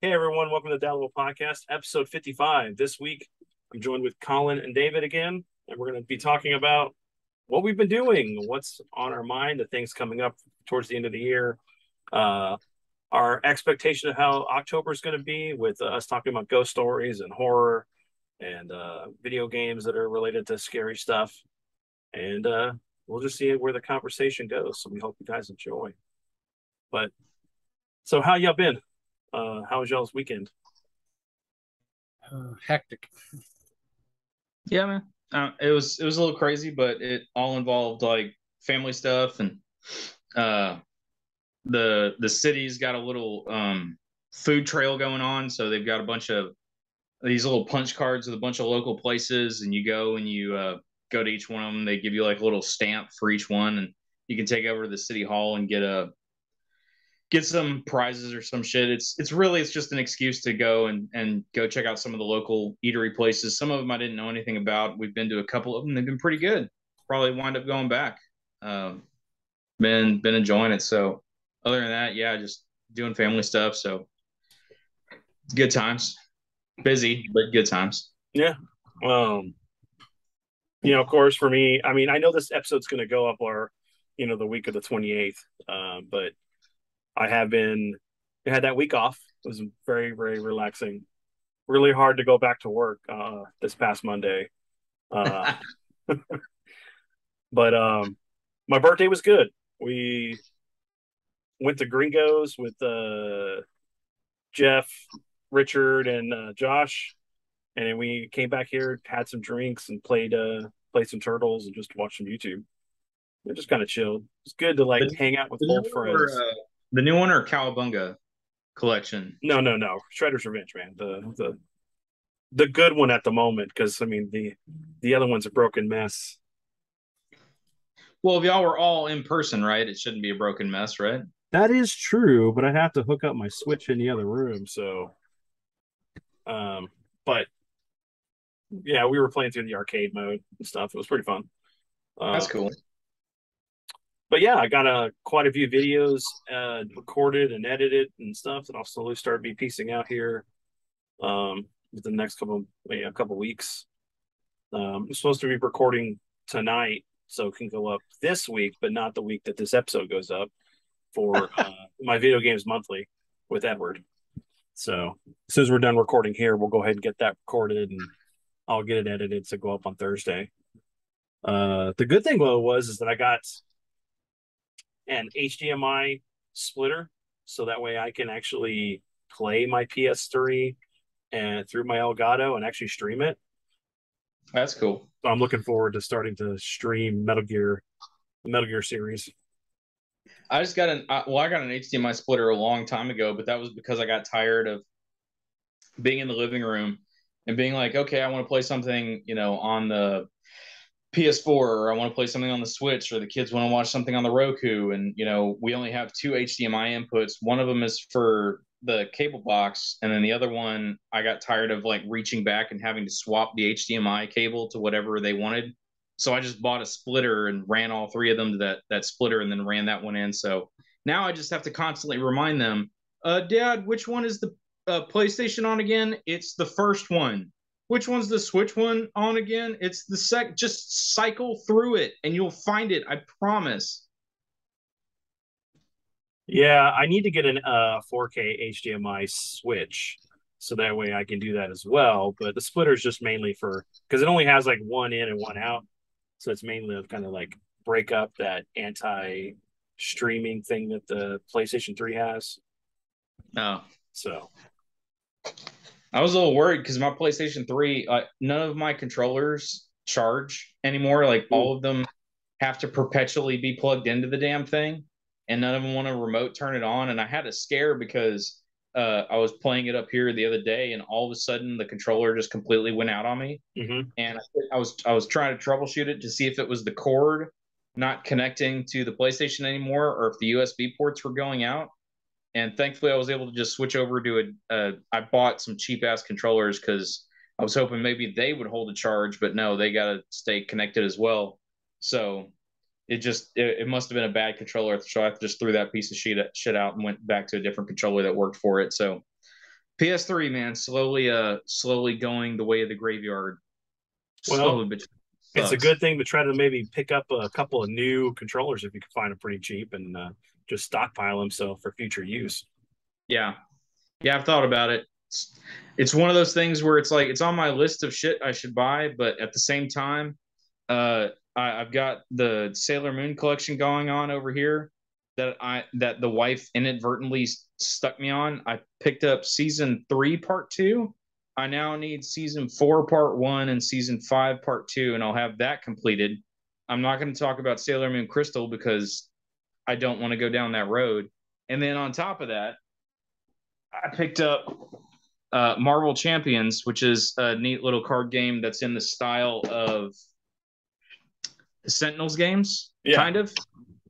Hey everyone, welcome to the Download Podcast, episode 55. This week, I'm joined with Colin and David again, and we're going to be talking about what we've been doing, what's on our mind, the things coming up towards the end of the year, uh, our expectation of how October is going to be, with us talking about ghost stories and horror and video games that are related to scary stuff. And we'll just see where the conversation goes. So we hope you guys enjoy. But so, how y'all been? How was y'all's weekend? Hectic. Yeah, man. It was a little crazy, but it all involved like family stuff and uh the city's got a little food trail going on, so they've got a bunch of these little punch cards with a bunch of local places, and you go and you go to each one of them. They give you like a little stamp for each one, and you can take over to the city hall and get some prizes or some shit. It's just an excuse to go and go check out some of the local eatery places. Some of them I didn't know anything about. We've been to a couple of them. They've been pretty good. Probably wind up going back. Um, been enjoying it. So other than that, yeah, just doing family stuff. So good times. Busy, but good times. Yeah. Um, of course, for me, I mean, I know this episode's going to go up the week of the 28th, but I have been, I had that week off. It was very, very relaxing. Really hard to go back to work this past Monday. Uh, but my birthday was good. We went to Gringos with Jeff, Richard, and Josh, and then we came back here, had some drinks, and played some turtles, and just watched some YouTube. It just kind of chilled. It's good to like The, hang out with the new old one or friends. the new one or Cowabunga collection? No, no, no. Shredder's Revenge, man. The good one at the moment, because I mean the other one's a broken mess. Well, if y'all were all in person, right? It shouldn't be a broken mess, right? That is true, but I have to hook up my Switch in the other room. So, um, but yeah, we were playing through the arcade mode and stuff. It was pretty fun. That's Uh, cool. but yeah, I got quite a few videos recorded and edited and stuff that I'll slowly start be piecing out here within the next a couple weeks. I'm supposed to be recording tonight, so it can go up this week, but not the week that this episode goes up for my video games monthly with Edward. So as soon as we're done recording here, we'll go ahead and get that recorded, and I'll get it edited to go up on Thursday. The good thing though is that I got an HDMI splitter, so that way I can actually play my PS3 and through my Elgato and actually stream it. That's cool. So I'm looking forward to starting to stream the Metal Gear series. I just got I got an HDMI splitter a long time ago, but that was because I got tired of being in the living room and being like, okay, I want to play something, on the PS4, or I want to play something on the Switch, or the kids want to watch something on the Roku. And, we only have two HDMI inputs. One of them is for the cable box. And then the other one, I got tired of like reaching back and having to swap the HDMI cable to whatever they wanted. So I just bought a splitter and ran all three of them to that splitter and then ran that one in. So now I just have to constantly remind them, Dad, which one is the PlayStation on again? It's the first one. Which one's the Switch one on again? It's the sec. Just cycle through it and you'll find it. I promise. Yeah, I need to get an 4K HDMI switch so that way I can do that as well. But the splitter is just mainly for because it only has like one in and one out, so it's mainly to kind of like break up that anti-streaming thing that the PlayStation 3 has. No, So I was a little worried because my PlayStation 3, none of my controllers charge anymore. Like ooh, all of them have to perpetually be plugged into the damn thing, and none of them want to remote turn it on. And I had a scare because I was playing it up here the other day, and all of a sudden the controller just completely went out on me. mm-hmm. And I was trying to troubleshoot it to see if it was the cord not connecting to the PlayStation anymore, or if the USB ports were going out. And thankfully, I was able to just switch over to I bought some cheap ass controllers because I was hoping maybe they would hold a charge, but no, they got to stay connected as well. So it must have been a bad controller. So I just threw that piece of shit out and went back to a different controller that worked for it. So PS3, man, slowly going the way of the graveyard. Well, Slowly, but it's a sucks. good thing to try to maybe pick up a couple of new controllers if you can find them pretty cheap and just stockpile them so for future use. Yeah, yeah, I've thought about it. It's one of those things where it's like it's on my list of shit I should buy, but at the same time, I've got the Sailor Moon collection going on over here that the wife inadvertently stuck me on. I picked up season 3, part 2. I now need season 4, part 1, and season 5, part 2, and I'll have that completed. I'm not going to talk about Sailor Moon Crystal because I don't want to go down that road. And then on top of that, I picked up Marvel Champions, which is a neat little card game that's in the style of the Sentinels games, Yeah. kind of,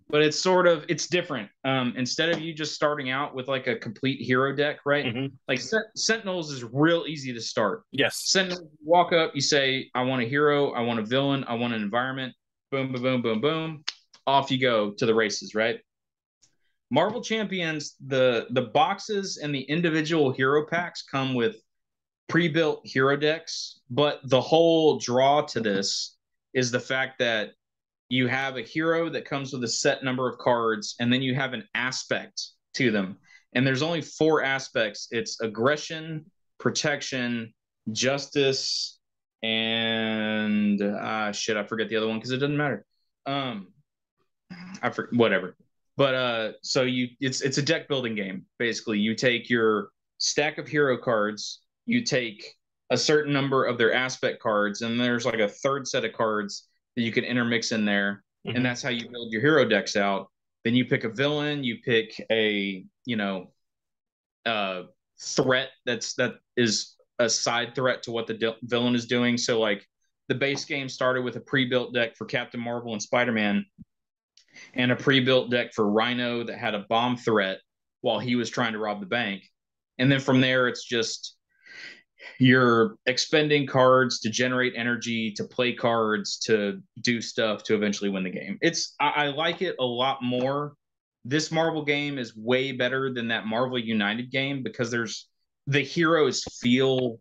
but it's different. Instead of you just starting out with like a complete hero deck, right? Mm-hmm. Like Sentinels is real easy to start. Yes. Sentinels, walk up, you say, I want a hero, I want a villain, I want an environment. Boom, boom, boom, boom, boom. Off you go to the races, right? Marvel Champions, the boxes and the individual hero packs come with pre-built hero decks, but the whole draw to this is the fact that you have a hero that comes with a set number of cards, and then you have an aspect to them. And there's only 4 aspects. It's aggression, protection, justice, and shit, I forget the other one because it doesn't matter. I forget whatever. But so it's a deck building game. Basically, you take your stack of hero cards, you take a certain number of their aspect cards, and there's like a third set of cards that you can intermix in there, and that's how you build your hero decks out. Then you pick a villain, you pick a threat that is a side threat to what the villain is doing. So like the base game started with a pre-built deck for Captain Marvel and Spider-Man, and a pre-built deck for Rhino that had a bomb threat while he was trying to rob the bank. And then from there, it's just you're expending cards to generate energy, to play cards, to do stuff to eventually win the game. I like it a lot more. This Marvel game is way better than that Marvel United game because the heroes feel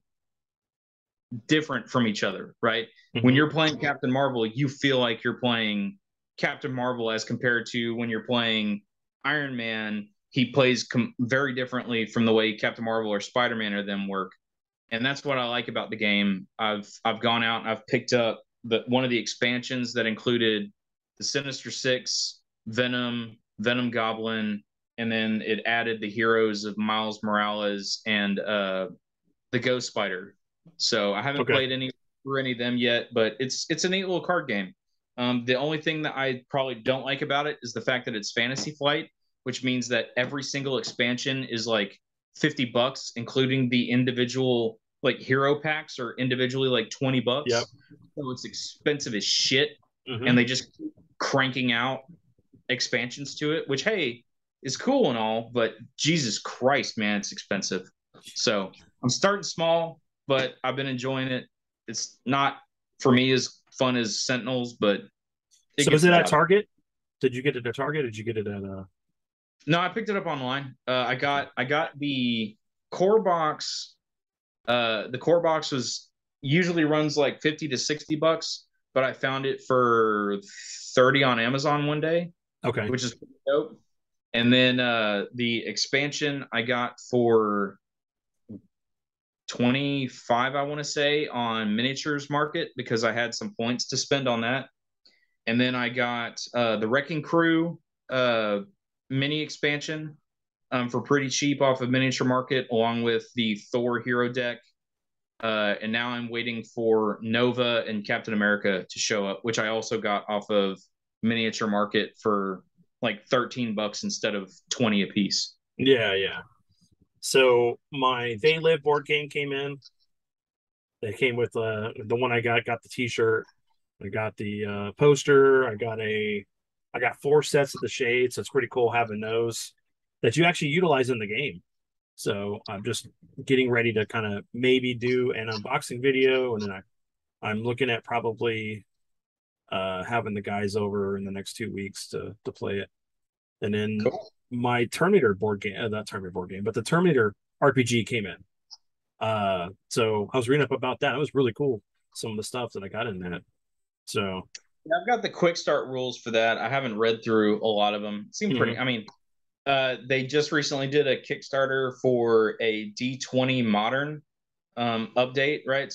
different from each other, right? Mm-hmm. When you're playing Captain Marvel, you feel like you're playing Captain Marvel as compared to when you're playing Iron Man. He plays very differently from the way Captain Marvel or Spider-Man or them work. And that's what I like about the game. I've gone out and I've picked up one of the expansions that included the Sinister Six, Venom, Venom Goblin, and then it added the heroes of Miles Morales and the Ghost Spider. So I haven't played any of them yet, but it's a neat little card game. The only thing that I probably don't like about it is the fact that it's Fantasy Flight, which means that every single expansion is like $50, including the individual like hero packs are individually like $20. Yep. So it's expensive as shit. And they just keep cranking out expansions to it, which hey, is cool and all, but Jesus Christ, man, it's expensive. So I'm starting small, but I've been enjoying it. It's not for me as fun as Sentinels, but so is it at Target? Did you get it at Target? Did you get it at No, I picked it up online. I got the core box. The core box was usually runs like $50 to $60, but I found it for 30 on Amazon one day. Okay. Which is pretty dope. And then the expansion I got for 25, I want to say, on Miniatures Market because I had some points to spend on that. And then I got the Wrecking Crew mini expansion for pretty cheap off of Miniature Market, along with the Thor hero deck. And now I'm waiting for Nova and Captain America to show up, which I also got off of Miniature Market for like $13 instead of 20 a piece. Yeah, yeah. So my They Live board game came in. They came with the one I got the t-shirt. I got the poster. I got 4 sets of the shades. So it's pretty cool having those that you actually utilize in the game. So I'm just getting ready to kind of maybe do an unboxing video, and then I'm looking at probably having the guys over in the next 2 weeks to play it. And then my Terminator board game, not Terminator board game, but the Terminator RPG came in. So I was reading up about that. It was really cool. Some of the stuff that I got in that. So Yeah, I've got the quick start rules for that. I haven't read through a lot of them. It seemed pretty. mhm. I mean, they just recently did a Kickstarter for a D20 Modern update, right?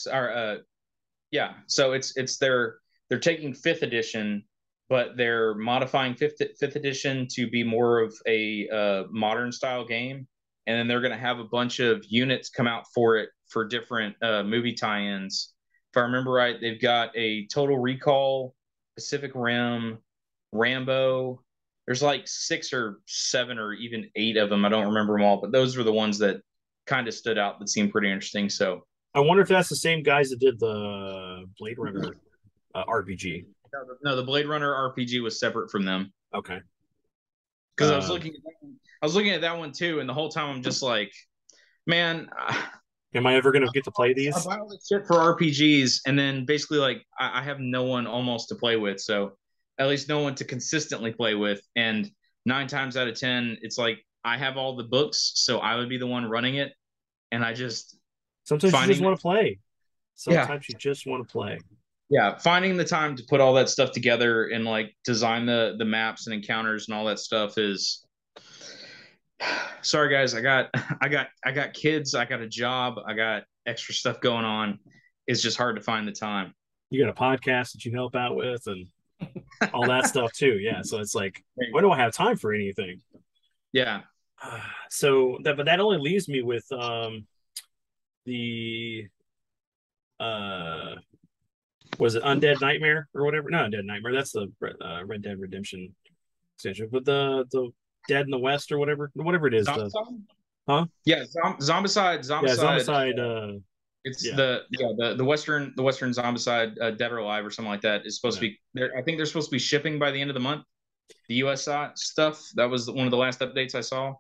Yeah, so it's they're taking fifth edition, but they're modifying fifth edition to be more of a modern style game, and then they're going to have a bunch of units come out for it for different movie tie-ins. If I remember right, they've got a Total Recall, Pacific Rim, Rambo. There's like six or seven or even eight of them. I don't remember them all, but those were the ones that kind of stood out that seemed pretty interesting. So I wonder if that's the same guys that did the Blade Runner RPG. no, the Blade Runner RPG was separate from them Okay. because I was looking at that one too, and the whole time I'm just like, man, Am I ever going to get to play I these? buy all this shit for RPGs, and then basically like I have no one almost to play with, so at least no one to consistently play with, and 9 times out of 10, it's like I have all the books, so I would be the one running it, and I just Sometimes you just finding want to play. yeah Sometimes you just want to play. yeah finding the time to put all that stuff together and like design the maps and encounters and all that stuff is sorry guys, I got kids, I got a job, I got extra stuff going on. It's just hard to find the time. You got a podcast that you help out with and all that stuff too. Yeah. So it's like, There you when do I go. have time for anything? Yeah. So that, but that only leaves me with the uh was it Undead Nightmare or whatever? No, Undead Nightmare. That's the Red Dead Redemption extension. But the Dead in the West or whatever it is. The Zombicide? huh? Yeah, Zombicide. Yeah, Zombicide. Zombicide. It's Yeah, the Western Zombicide Dead or Alive or something like that is supposed yeah. to be there. I think they're supposed to be shipping by the end of the month. The US stuff. That was one of the last updates I saw.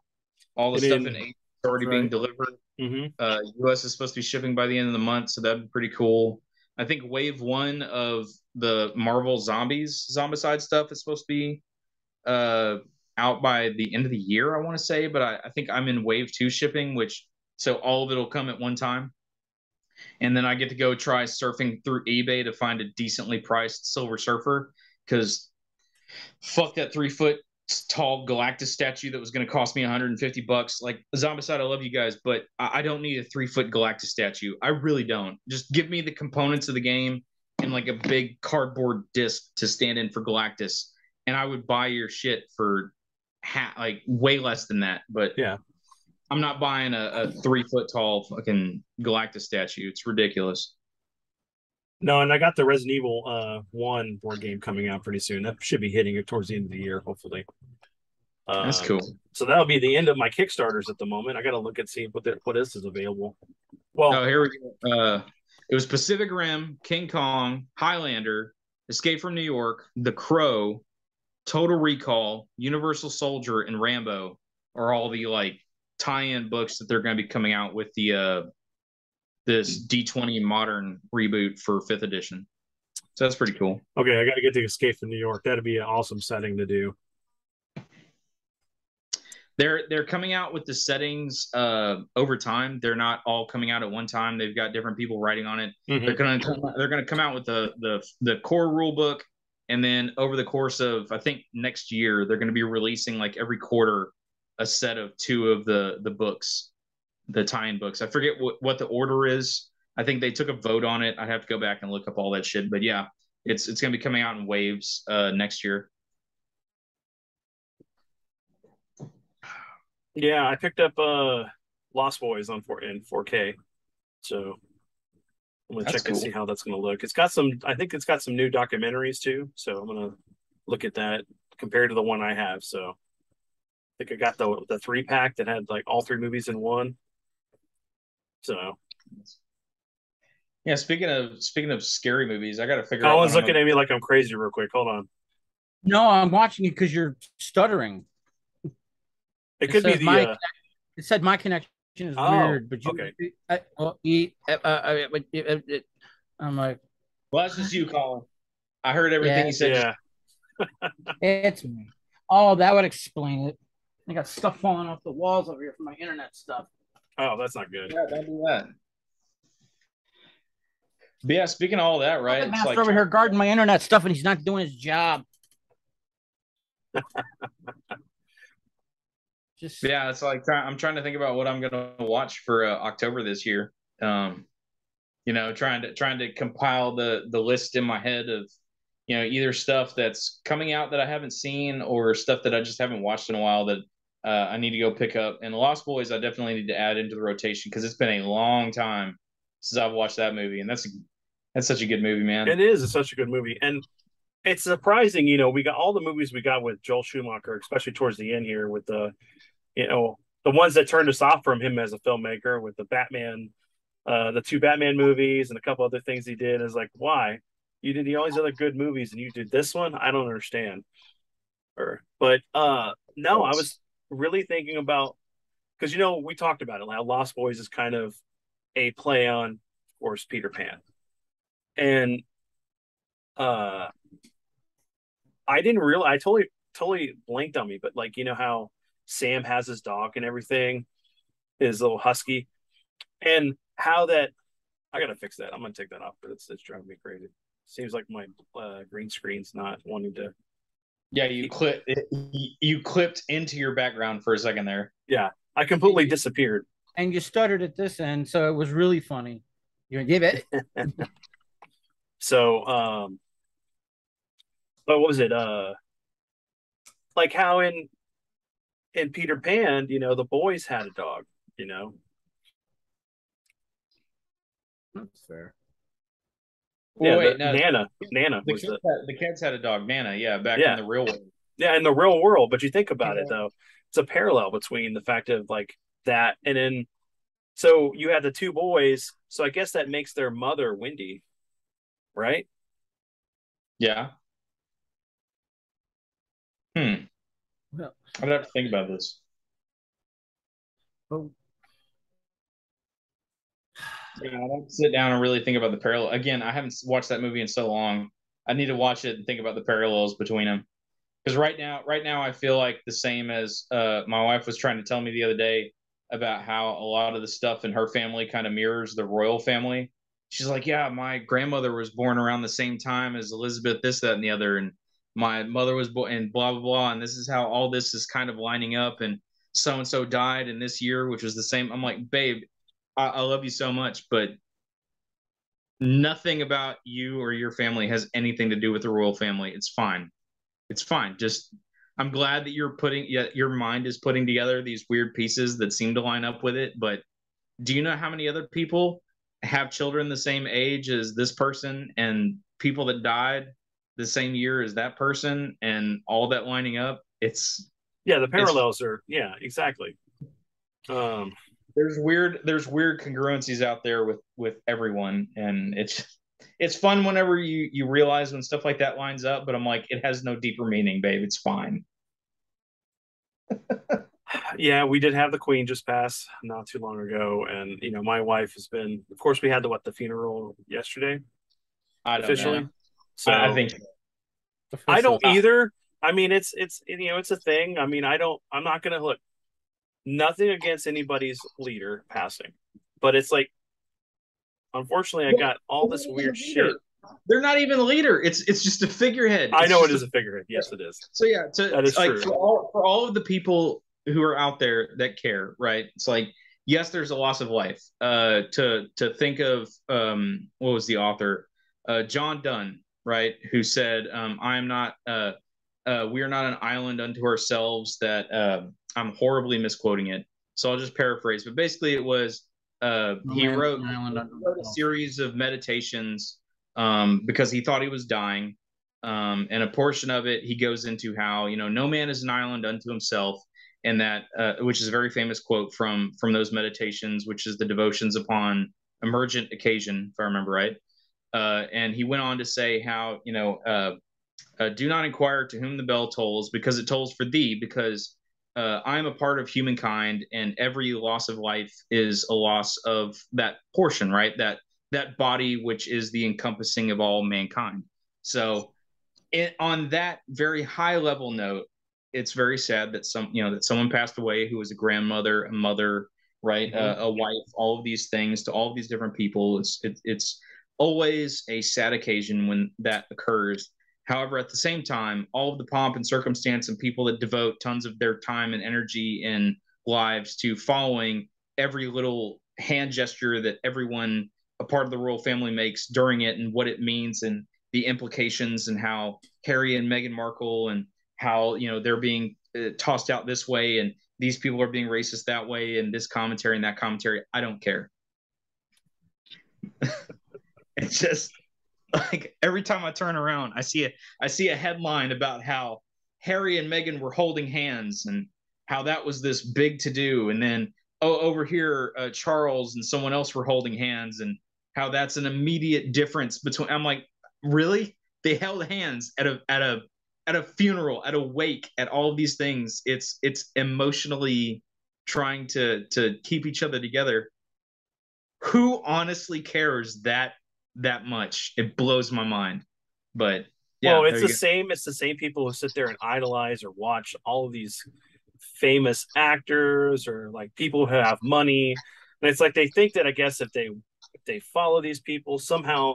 All the And stuff in then Asia is already being right. delivered. Mm-hmm. US is supposed to be shipping by the end of the month, so that'd be pretty cool. I think wave one of the Marvel Zombies Zombicide stuff is supposed to be uh, out by the end of the year, I want to say, but I think I'm in wave two shipping, which so all of it will come at one time. And then I get to go try surfing through eBay to find a decently priced Silver Surfer because fuck that 3 foot tall Galactus statue that was going to cost me $150. Like Zombicide, I love you guys, but I don't need a 3 foot Galactus statue. I really don't. Just give me the components of the game and like a big cardboard disc to stand in for Galactus, and I would buy your shit for like way less than that. But Yeah. I'm not buying a 3 foot tall fucking Galactus statue. It's ridiculous. No, and I got the Resident Evil 1 board game coming out pretty soon. That should be hitting it towards the end of the year, hopefully. That's Um, cool. so that'll be the end of my Kickstarters at the moment. I got to look and see what else is available. Well, Oh, here we go. It was Pacific Rim, King Kong, Highlander, Escape from New York, The Crow, Total Recall, Universal Soldier, and Rambo are all the like tie-in books that they're going to be coming out with the this D20 Modern reboot for fifth edition. So that's pretty cool. okay, I got to get to Escape from New York. That'd be an awesome setting to do. They're coming out with the settings over time. They're not all coming out at one time. They've got different people writing on it. Mm-hmm. They're gonna come out with the core rule book, and then over the course of I think next year they're going to be releasing like every quarter a set of two of the books, the tie-in books. I forget what the order is. I think they took a vote on it. I'd have to go back and look up all that shit. But yeah, it's going to be coming out in waves next year. Yeah, I picked up Lost Boys on 4K. So I'm gonna That's check and cool. see how that's gonna look. It's got some I think it's got some new documentaries too. So I'm gonna look at that compared to the one I have. So I think I got the 3 pack that had like all 3 movies in one. So Yeah, speaking of scary movies, I got to figure out when Colin's I'm looking gonna. at me like I'm crazy real quick. Hold on. No, I'm watching it because you're stuttering. It It could be says the it said my connection is oh, weird, but okay. I'm like, Well, that's just you, Colin. I heard everything yeah, you said. Yeah. it's me. Oh, that would explain it. I got stuff falling off the walls over here from my internet stuff. Oh, that's not good. Yeah, don't do that. But yeah, speaking of all that, right? The It's master like over here guarding my internet stuff, and he's not doing his job. Just yeah, it's like I'm trying to think about what I'm gonna watch for October this year. You know, trying to compile the list in my head of, you know, either stuff that's coming out that I haven't seen or stuff that I just haven't watched in a while that I need to go pick up. And Lost Boys, I definitely need to add into the rotation because it's been a long time since I've watched that movie, and that's such a good movie, man. It is. It's such a good movie, and it's surprising. You know, we got all the movies we got with Joel Schumacher, especially towards the end here with the, you know, the ones that turned us off from him as a filmmaker with the Batman, the two Batman movies and a couple other things he did. Is like, why you did all these other good movies and you did this one? I don't understand. But no, I was really thinking about, because you know we talked about it. Like Lost Boys is kind of a play on, of course, Peter Pan, and uh, I didn't realize. I totally blanked on me. But like, you know how Sam has his dog and everything, his little husky, and how that I gotta fix that. I'm gonna take that off, but it's driving me crazy. Seems like my green screen's not wanting to. Yeah, you clipped into your background for a second there. Yeah, I completely disappeared. and you stuttered at this end, so it was really funny. You give it. So, but what was it? Like how in Peter Pan, you know, the boys had a dog. You know, That's fair. Well, yeah, wait, no, Nana was the kids had a dog, Nana. Yeah, back in yeah, the real world. yeah, in the real world. But you think about it Yeah. though, it's a parallel between the fact of like that and then so you had the two boys. So I guess that makes their mother Wendy, right? Yeah. Hmm. Well, I'd have to think about this. oh, Yeah, I don't sit down and really think about the parallel. Again, I haven't watched that movie in so long. I need to watch it and think about the parallels between them. Because right now, I feel like the same as my wife was trying to tell me the other day about how a lot of the stuff in her family kind of mirrors the royal family. She's like, "Yeah, my grandmother was born around the same time as Elizabeth, this, that, and the other, and my mother was born, and blah blah blah, and this is how all this is kind of lining up, and so died in this year, which was the same." I'm like, "Babe, I love you so much, but nothing about you or your family has anything to do with the royal family. It's fine. It's fine. Just I'm glad that you're putting yeah, your mind is putting together these weird pieces that seem to line up with it. But do you know how many other people have children the same age as this person and people that died the same year as that person and all that lining up? Yeah, the It's parallels are yeah, exactly. Um, there's weird congruencies out there with everyone, and it's fun whenever you realize when stuff like that lines up. But I'm like, it has no deeper meaning, babe. It's fine. yeah, we did have the Queen just pass not too long ago, and you know, my wife has been. Of course, we had the funeral yesterday I don't know. officially. I So think I official. don't either. I mean, it's you know, it's a thing. I mean, I don't. I'm not gonna look nothing against anybody's leader passing, but it's like, unfortunately, I got all this weird shit. they're not even a leader. It's just a figurehead. I It's know it just is a figurehead. Yes, it is. so yeah. That is Like true. for all of the people who are out there that care, right? It's like yes, there's a loss of life. To think of what was the author, John Donne, right? Who said, "I am not. We are not an island unto ourselves." That I'm horribly misquoting it, so I'll just paraphrase. But basically, it was No he man's wrote an island under a himself. series of meditations because he thought he was dying. And a portion of it, he goes into how, you know, no man is an island unto himself. And that, which is a very famous quote from those meditations, which is the devotions upon emergent occasion, if I remember right. And he went on to say how, you know, do not inquire to whom the bell tolls, because it tolls for thee, because I am a part of humankind, and every loss of life is a loss of that portion, right? That body which is the encompassing of all mankind. So, on that very high level note, it's very sad that someone passed away who was a grandmother, a mother, right, Mhm. a wife, all of these things to all of these different people. It's always a sad occasion when that occurs. However, at the same time, all of the pomp and circumstance and people that devote tons of their time and energy and lives to following every little hand gesture that everyone a part of the royal family makes during it and what it means and the implications and how Harry and Meghan Markle and how, you know, they're being tossed out this way and these people are being racist that way and this commentary and that commentary. I don't care. It's just like every time I turn around, I see a headline about how Harry and Meghan were holding hands and how that was this big to do, and then over here Charles and someone else were holding hands, and how that's an immediate difference between. I'm like, really? They held hands at a funeral, at a wake, at all of these things. It's emotionally trying to keep each other together. Who honestly cares that much? It blows my mind. But yeah, well, it's the same people who sit there and idolize or watch all of these famous actors or like people who have money. And it's like they think that, I guess, if they follow these people, somehow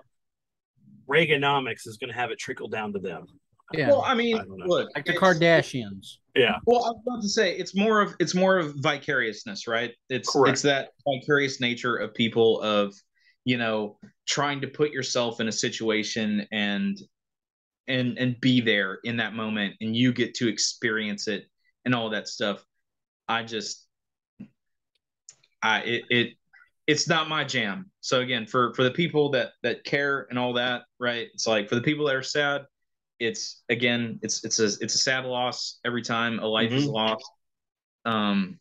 Reaganomics is going to have it trickle down to them. Yeah. Well, I mean, look, like the Kardashians. Yeah. Well, I was about to say it's more of vicariousness, right? It's that vicarious nature of people of, you know, trying to put yourself in a situation and be there in that moment, and you get to experience it and all that stuff. It's not my jam. So again, for the people that care and all that, right? It's like for the people that are sad, it's a sad loss every time a life is lost. And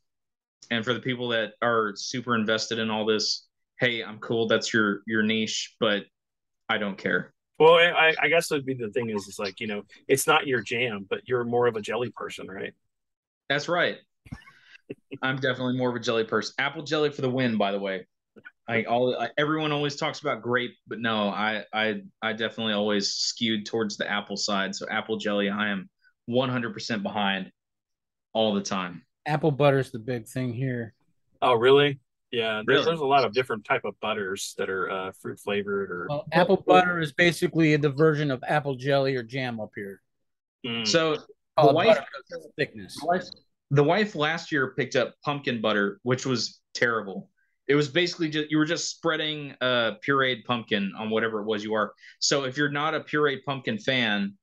for the people that are super invested in all this, hey, I'm cool. That's your niche, but I don't care. Well, I guess would be the thing is like, you know, it's not your jam, but you're more of a jelly person, right? That's right. I'm definitely more of a jelly person. Apple jelly for the win, by the way. Everyone always talks about grape, but no, I definitely always skewed towards the apple side. So apple jelly, I am 100% behind all the time. Apple butter is the big thing here. Oh, really? Yeah, Really? there's a lot of different type of butters that are fruit flavored or. Well, apple butter is basically the version of apple jelly or jam up here. So the wife thickness. The wife last year picked up pumpkin butter, which was terrible. It was basically you were just spreading pureed pumpkin on whatever it was you are. So if you're not a pureed pumpkin fan,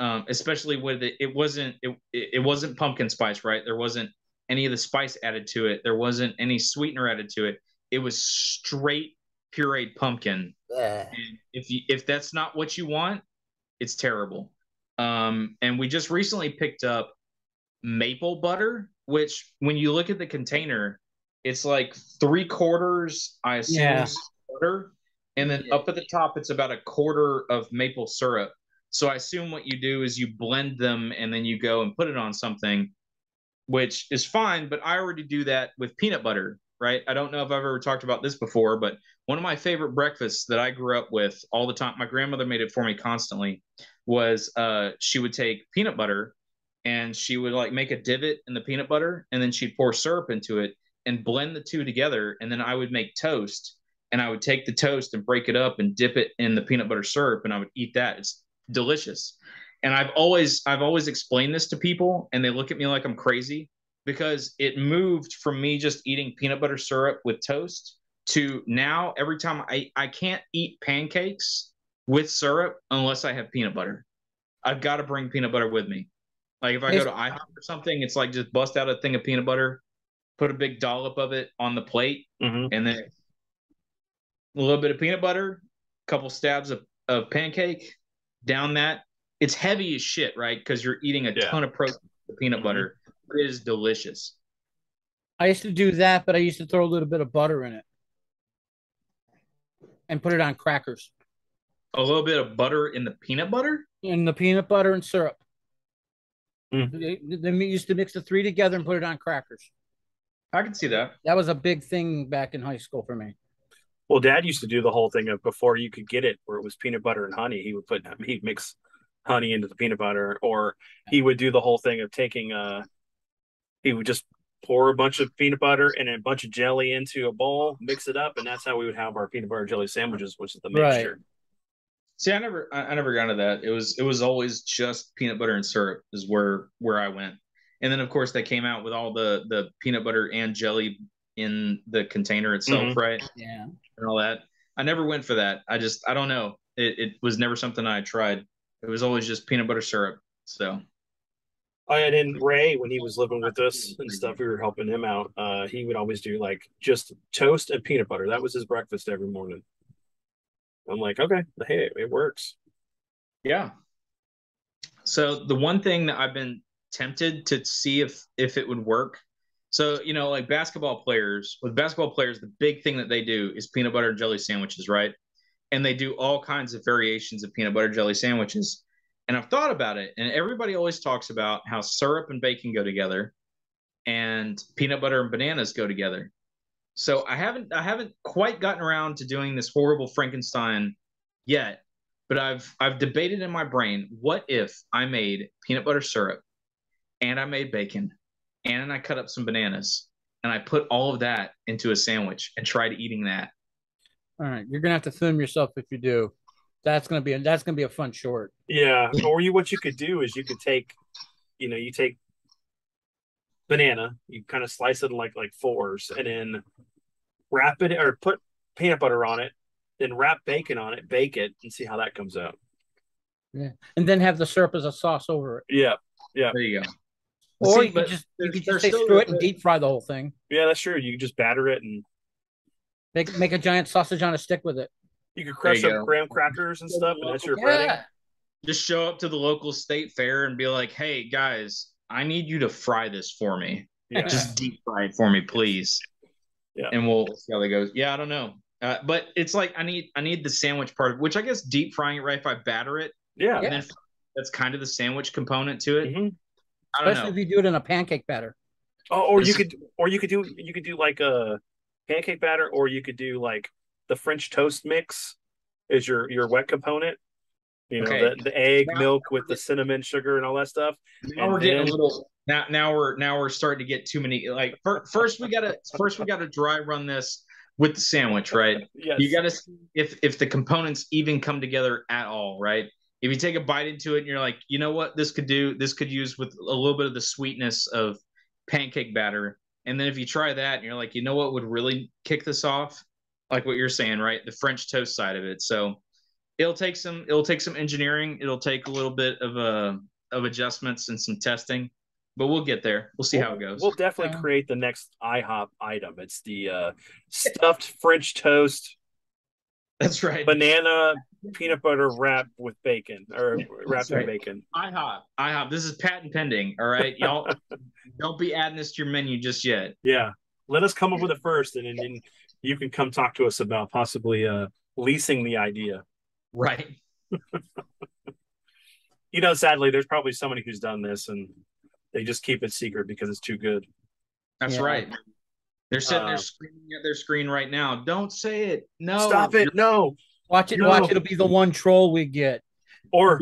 especially with it wasn't pumpkin spice, right? There wasn't any of the spice added to it. There wasn't any sweetener added to it. It was straight pureed pumpkin. And if that's not what you want, it's terrible. And we just recently picked up maple butter, which when you look at the container, it's like 3/4, I assume, butter, and then up at the top, it's about 1/4 of maple syrup. So I assume what you do is you blend them and then you go and put it on something, which is fine. But I already do that with peanut butter, right? I don't know if I've ever talked about this before, but one of my favorite breakfasts that I grew up with all the time, my grandmother made it for me constantly, was she would take peanut butter and she would like make a divot in the peanut butter and then she'd pour syrup into it and blend the two together. And then I would make toast and I would take the toast and break it up and dip it in the peanut butter syrup and I would eat that. It's delicious. And I've always explained this to people and they look at me like I'm crazy because it moved from me just eating peanut butter syrup with toast to now every time I can't eat pancakes with syrup unless I have peanut butter. I've got to bring peanut butter with me. Like if I go to IHOP or something, it's like just bust out a thing of peanut butter, put a big dollop of it on the plate, and then a little bit of peanut butter, a couple stabs of pancake, down that. It's heavy as shit, right? Because you're eating a ton of protein with peanut butter. It is delicious. I used to do that, but I used to throw a little bit of butter in it and put it on crackers. A little bit of butter in the peanut butter? In the peanut butter and syrup. They used to mix the three together and put it on crackers. I can see that. That was a big thing back in high school for me. Well, Dad used to do the whole thing of before you could get it, where it was peanut butter and honey. He'd mix honey into the peanut butter, or he would do the whole thing of taking he would just pour a bunch of peanut butter and a bunch of jelly into a bowl, mix it up, and that's how we would have our peanut butter jelly sandwiches, which is the mixture. Right. See, I never got into that. It was always just peanut butter and syrup is where I went. And then of course they came out with all the peanut butter and jelly in the container itself, right? Yeah. And all that. I never went for that. I don't know. It was never something I tried. It was always just peanut butter syrup. So And then Ray, when he was living with us and stuff, we were helping him out. He would always do like just toast and peanut butter. That was his breakfast every morning. I'm like, okay, hey, it works. yeah. So the one thing that I've been tempted to see if it would work. So, you know, like with basketball players, the big thing that they do is peanut butter and jelly sandwiches, right? And they do all kinds of variations of peanut butter jelly sandwiches. And I've thought about it, and everybody always talks about how syrup and bacon go together and peanut butter and bananas go together. So I haven't quite gotten around to doing this horrible Frankenstein yet, but I've debated in my brain, what if I made peanut butter syrup and I made bacon and I cut up some bananas and I put all of that into a sandwich and tried eating that. All right, you're gonna have to film yourself if you do. That's gonna be a fun short. Yeah. Or what you could do is you could take, you take banana, you kind of slice it in like fours, and then wrap it or put peanut butter on it, then wrap bacon on it, bake it, and see how that comes out. Yeah, and then have the syrup as a sauce over it. Yeah. There you go. Or you could just say screw it and deep fry the whole thing. Yeah, that's true. You can just batter it and make a giant sausage on a stick with it. you could crush up graham crackers and stuff, and that's your breading. Just show up to the local state fair and be like, "Hey guys, I need you to fry this for me. Yeah. Just deep fry it for me, please." Yeah, and we'll see how that goes. Yeah, I don't know, but it's like I need the sandwich part of which I guess deep frying it, right? If I batter it, yeah, and then that's kind of the sandwich component to it. Mm-hmm. Especially if you do it in a pancake batter. Oh, or you could do like a pancake batter, or you could do like the French toast mix is your wet component. The egg, milk with the cinnamon, sugar, and all that stuff. Now we're getting a little. Now we're starting to get too many. Like first we gotta dry run this with the sandwich, right? Yes. You gotta see if the components even come together at all, right? If you take a bite into it and you're like, you know what, this could use with a little bit of the sweetness of pancake batter. And then if you try that and you're like, you know what would really kick this off? Like what you're saying, right? The French toast side of it. So it'll take some engineering. It'll take a little bit of adjustments and some testing, but we'll get there. We'll see how it goes. We'll definitely create the next IHOP item. It's the stuffed French toast. That's right. Banana peanut butter wrapped with bacon or wrapped in bacon. IHOP. This is patent pending. All right, y'all. Don't be adding this to your menu just yet. Yeah, let us come up with it first, and then you can come talk to us about possibly leasing the idea. Right. Sadly, there's probably somebody who's done this, and they just keep it secret because it's too good. That's right. They're sitting there screaming at their screen right now. Don't say it. No. Stop it. No. Watch it. No. Watch it'll be the one troll we get. Or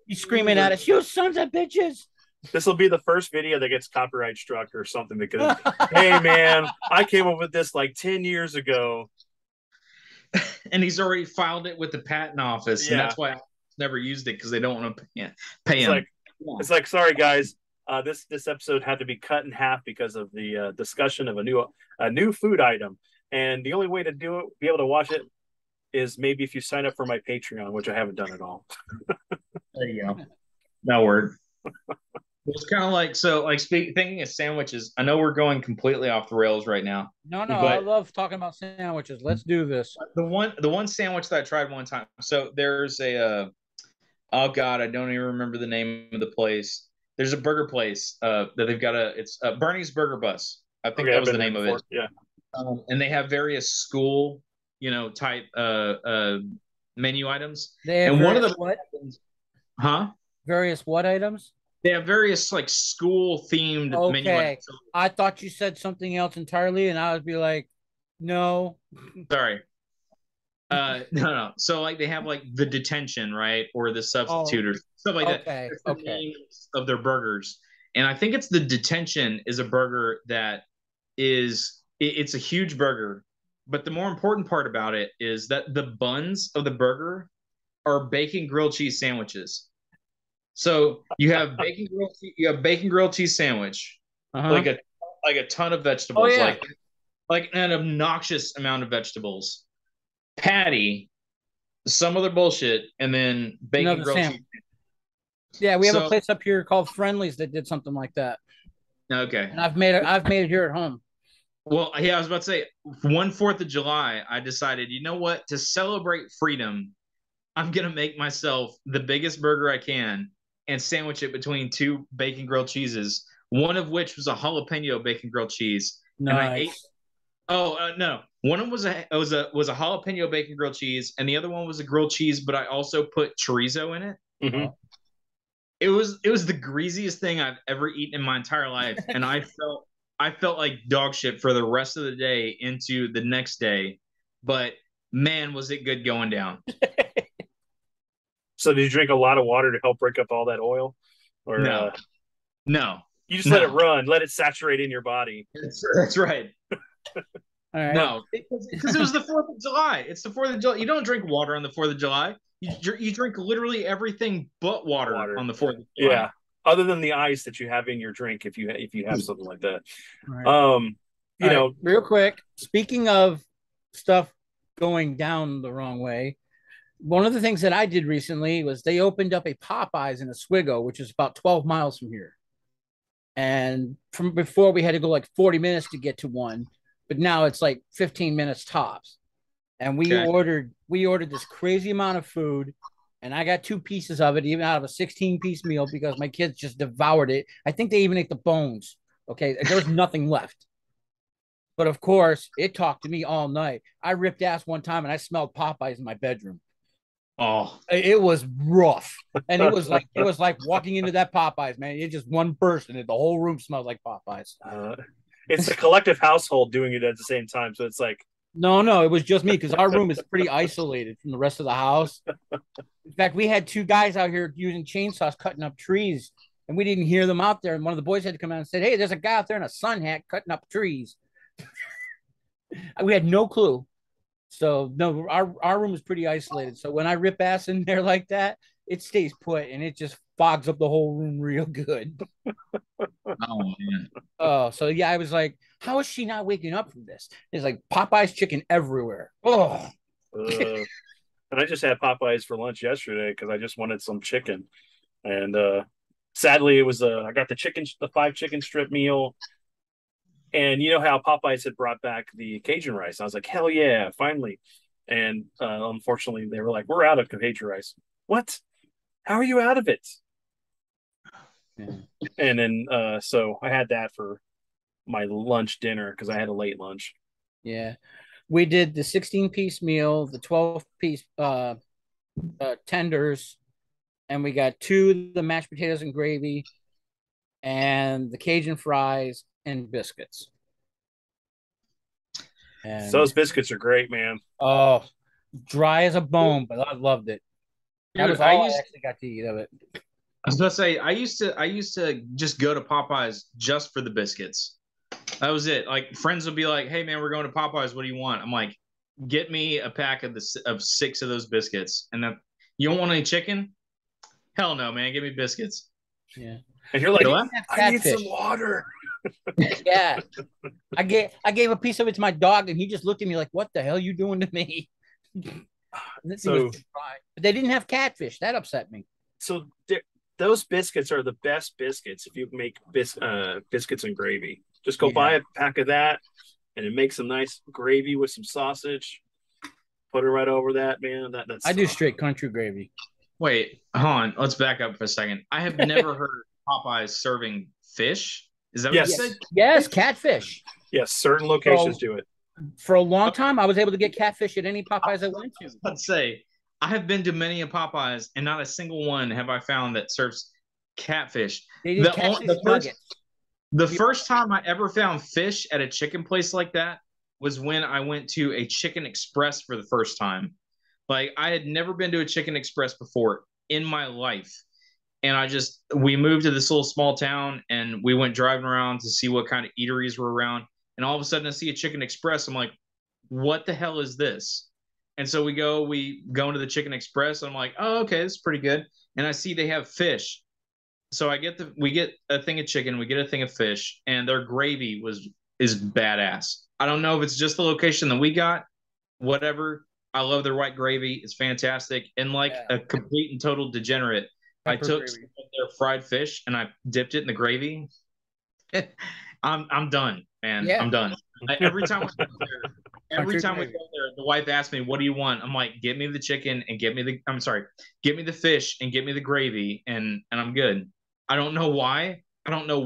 he's screaming at us, you sons of bitches. This will be the first video that gets copyright struck or something because, hey, man, I came up with this like 10 years ago. And he's already filed it with the patent office. Yeah. And that's why I never used it because they don't want to pay him. It's like, sorry, guys. This episode had to be cut in half because of the discussion of a new food item, and the only way to be able to watch it, is maybe if you sign up for my Patreon, which I haven't done at all. There you go. No word. It's kind of like thinking of sandwiches. I know we're going completely off the rails right now. No, I love talking about sandwiches. Let's do this. The one sandwich that I tried one time. So there's a oh god, I don't even remember the name of the place. There's a burger place that they've got it's Bernie's Burger Bus. I think that was the name of it. Yeah. And they have various school, type menu items. They have one of the what? Various what items? They have various like school themed menu items. I thought you said something else entirely, and I would be like, no. Sorry. No. So like they have like the detention, right, or the substitute or stuff like that. Okay. Of their burgers, and I think it's the detention is a burger that is it's a huge burger, but the more important part about it is that the buns of the burger are bacon grilled cheese sandwiches. So you have bacon grilled cheese sandwich, Uh-huh. like a ton of Oh vegetables, yeah. like an obnoxious amount of vegetables, patty, some other bullshit, and then bacon Another grilled sandwich. cheese. Yeah, we have a So place up here called Friendlies that did something like that. okay. And I've made it here at home. Well, yeah, I was about to say, one Fourth of July, I decided, you know what? To celebrate freedom, I'm gonna make myself the biggest burger I can and sandwich it between two bacon grilled cheeses. One of which was a jalapeno bacon grilled cheese, and I ate. Nice. Oh no, one of them was a jalapeno bacon grilled cheese, and the other one was a grilled cheese, but I also put chorizo in it. Mm-hmm. It was the greasiest thing I've ever eaten in my entire life, and I felt like dog shit for the rest of the day into the next day. But man, was it good going down. So did you drink a lot of water to help break up all that oil, or No, no, you just no. let it run, let it saturate in your body? That's right. All right. No, because it was the 4th of July. It's the 4th of July. You don't drink water on the 4th of July. You drink literally everything but water on the 4th of July. Yeah, other than the ice that you have in your drink, if you have something like that. Right. You All know, right, real quick. Speaking of stuff going down the wrong way, one of the things that I did recently was they opened up a Popeyes in Oswego, which is about 12 miles from here. And from before, we had to go like 40 minutes to get to one, but now it's like 15 minutes tops. And we ordered this crazy amount of food, and I got 2 pieces of it, even out of a 16-piece meal, because my kids just devoured it. I think they even ate the bones. Okay, there was nothing left. But of course, it talked to me all night. I ripped ass one time, and I smelled Popeyes in my bedroom. Oh, It was rough, and it was like walking into that Popeyes, man. It's just one person, and the whole room smells like Popeyes. it's a collective household doing it at the same time, so it's like No, it was just me because our room is pretty isolated from the rest of the house. In fact, we had 2 guys out here using chainsaws cutting up trees, and we didn't hear them out there. And one of the boys had to come out and said, "Hey, there's a guy out there in a sun hat cutting up trees." We had no clue. So no, our room is pretty isolated. So when I rip ass in there like that, it stays put and it just fogs up the whole room real good. oh man. Oh, so yeah, I was like, how is she not waking up from this? It's like Popeye's chicken everywhere. Oh, and I just had Popeyes for lunch yesterday because I just wanted some chicken, and sadly it was I got the 5 chicken strip meal. And you know how Popeyes had brought back the Cajun rice. I was like, hell yeah, finally. And unfortunately, they were like, we're out of Cajun rice. What? How are you out of it? Yeah. And then so I had that for my lunch dinner because I had a late lunch. Yeah. We did the 16-piece meal, the 12-piece tenders, and we got 2 the mashed potatoes and gravy, and the Cajun fries and biscuits. And so those biscuits are great, man. Oh, dry as a bone, but I loved it. That was all I actually got to eat of it. I was gonna say I used to just go to Popeyes just for the biscuits. That was it. Like friends would be like, "Hey man, we're going to Popeyes. What do you want?" I'm like, "Get me a pack of 6 of those biscuits." And then you don't want any chicken? Hell no, man. Give me biscuits. Yeah. And you're like, I need some water. Yeah. I gave a piece of it to my dog, and he just looked at me like, "What the hell are you doing to me?" So, but they didn't have catfish. That upset me. So those biscuits are the best biscuits if you make biscuits and gravy. Just go buy a pack of that, and it makes some nice gravy with some sausage. Put it right over that, man. That's I do straight country gravy. Wait, hold on. Let's back up for a second. I have never heard Popeyes serving fish. Is that what you said? Yes, catfish. Yes, certain locations do it. For a long time, I was able to get catfish at any Popeyes I went to. Let's say I have been to many a Popeyes, and not a single one have I found that serves catfish. They did catfish nuggets. The first time I ever found fish at a chicken place like that was when I went to a Chicken Express for the first time. Like I had never been to a Chicken Express before in my life. And we moved to this little small town and we went driving around to see what kind of eateries were around. and all of a sudden I see a Chicken Express. I'm like, what the hell is this? And so we go into the Chicken Express. I'm like, oh, okay, this is pretty good. And I see they have fish. So we get a thing of chicken, we get a thing of fish, and their gravy is badass. I don't know if it's just the location that we got, whatever. I love their white gravy. It's fantastic. And like a complete and total degenerate, I took some of their fried fish and I dipped it in the gravy. I'm done, man. Yeah. I'm done. Every time we go there, the wife asks me, "What do you want?" I'm like, "Get me the chicken and get me the fish and get me the gravy, and I'm good." I don't know why. I don't know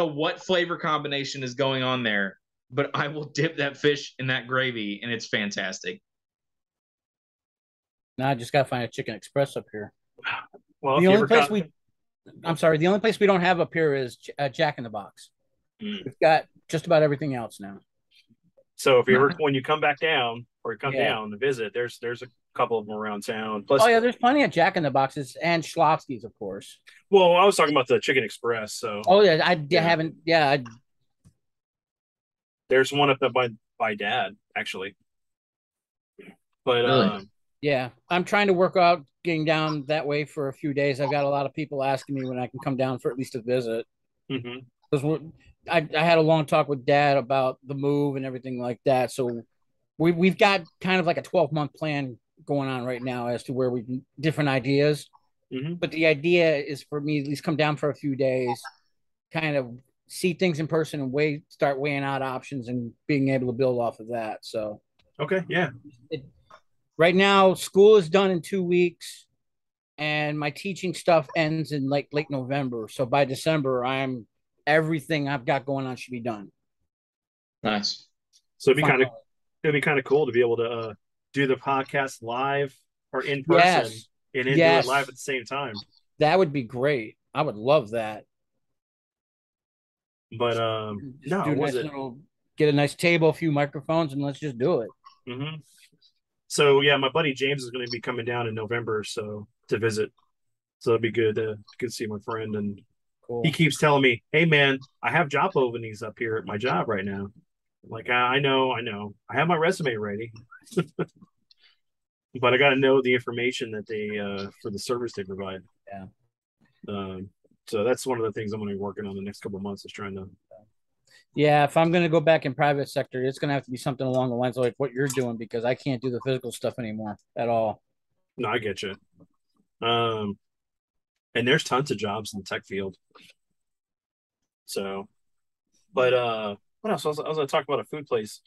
what flavor combination is going on there, but I will dip that fish in that gravy, and it's fantastic. Now I just gotta find a Chicken Express up here. Well, the only place the only place we don't have up here is Jack in the Box. We've got just about everything else now. So if you ever, when you come back down or you come down to visit, there's a couple of them around town. Plus, there's plenty of Jack in the Boxes and Schlotzsky's, of course. Well, I was talking about the Chicken Express. So haven't. There's one up by Dad actually, but Really? I'm trying to work out getting down that way for a few days. I've got a lot of people asking me when I can come down for at least a visit. Because I had a long talk with Dad about the move and everything like that. So we've got kind of like a 12-month plan going on right now as to where we different ideas. But the idea is for me at least come down for a few days, kind of see things in person and start weighing out options and being able to build off of that. So right now, school is done in 2 weeks, and my teaching stuff ends in like late November. So by December, everything I've got going on should be done. Nice. So it'd be kind of cool to be able to do the podcast live or in person and then do it live at the same time. That would be great. I would love that. But get a nice table, a few microphones, and let's just do it. So yeah, my buddy James is going to be coming down in November, to visit. So it'd be good to see my friend, and he keeps telling me, "Hey man, I have job openings up here at my job right now." I'm like, I know, I have my resume ready, but I got to know the information that they for the service they provide. So that's one of the things I'm going to be working on the next couple of months is trying to. Yeah, if I'm going to go back in private sector, it's going to have to be something along the lines of like what you're doing, because I can't do the physical stuff anymore at all. No, I get you. And there's tons of jobs in the tech field. So, but what else? I was going to talk about a food place.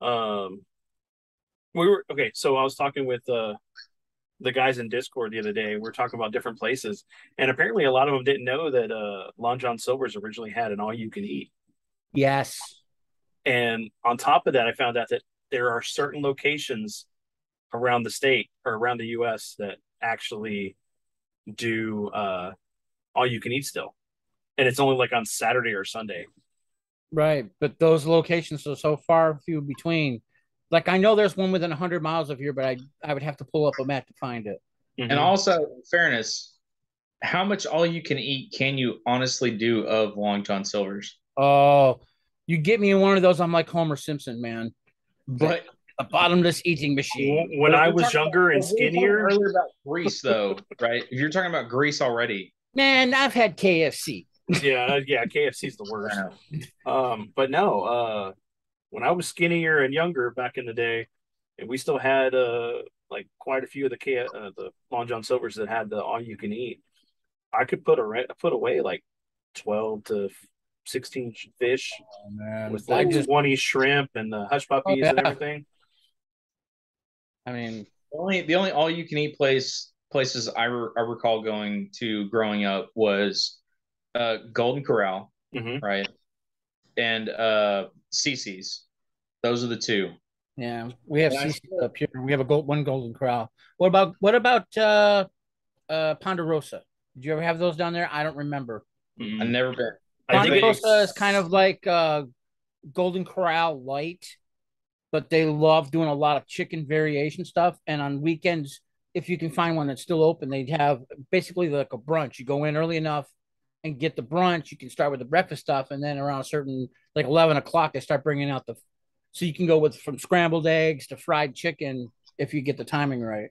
So I was talking with the guys in Discord the other day. We were talking about different places, and apparently a lot of them didn't know that Long John Silver's originally had an all-you-can-eat. Yes. And on top of that, I found out that there are certain locations around the state or around the U.S. that actually do all-you-can-eat still, and it's only like on Saturday or Sunday. Right, but those locations are so far few between. Like I know there's one within 100 miles of here, but I would have to pull up a map to find it. And also, in fairness, how much all you can eat can you honestly do of Long John Silver's? Oh, you get me in one of those, I'm like Homer Simpson, man. But a bottomless eating machine. When I was younger and skinnier. Earlier about Greece, though, right? If you're talking about Greece already, man, I've had KFC. Yeah, KFC's the worst. But no, when I was skinnier and younger back in the day, and we still had like quite a few of the Long John Silver's that had the all you can eat. I could put away like 12 to 16 fish with like 20 shrimp and the hush puppies and everything. I mean, the only all you can eat places I recall going to growing up was Golden Corral, right, and Cece's. Those are the two. Yeah, we have Cece's up here. We have one Golden Corral. What about Ponderosa? Did you ever have those down there? I don't remember. I've never been. Ponderosa is kind of like Golden Corral light, but they love doing a lot of chicken variation stuff. And on weekends, if you can find one that's still open, they have basically like a brunch. You go in early enough and get the brunch, you can start with the breakfast stuff, and then around a certain like 11 o'clock, they start bringing out the. So you can go with from scrambled eggs to fried chicken if you get the timing right.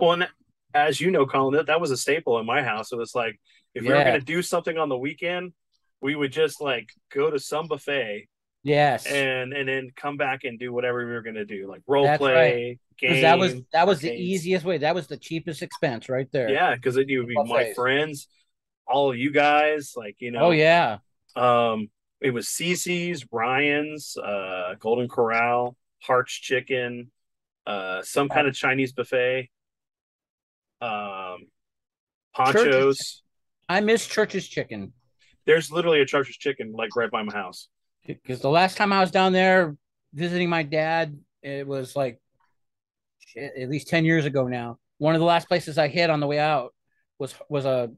Well, and as you know, Colin, that was a staple in my house. It was like if we were Yeah. going to do something on the weekend, we would just like go to some buffet Yes, and then come back and do whatever we were going to do, like role that's right. play, Because that was game, the arcades. easiest way. That was the cheapest expense right there. Yeah, because it would The be my buffets. friends, all of you guys, like Oh yeah. um, it was Cece's, Ryan's, Golden Corral, Hart's Chicken, some kind of Chinese buffet, um, Church's. Ponchos. I miss Church's chicken There's literally a Church's Chicken like right by my house. because the last time I was down there visiting my dad, it was like shit, at least 10 years ago now. One of the last places I hit on the way out was a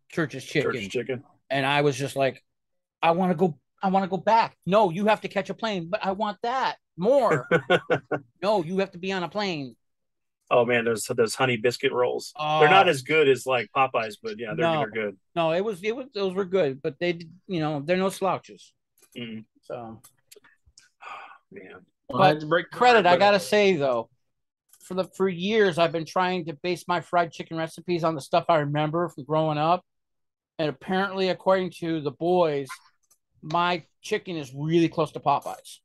Church's Church's chicken, Chicken. and I was just like, I want to go. I want to go back. No, you have to catch a plane, but I want that more. No, you have to be on a plane. Oh man, there's those honey biscuit rolls. They're not Oh as good as like Popeyes, but yeah, no, they're good. no, it was those were good, but they're no slouches. Mm. So, Man, Well, I had but to break credit, I but gotta say though, for years I've been trying to base my fried chicken recipes on the stuff I remember from growing up, and apparently, according to the boys, my chicken is really close to Popeyes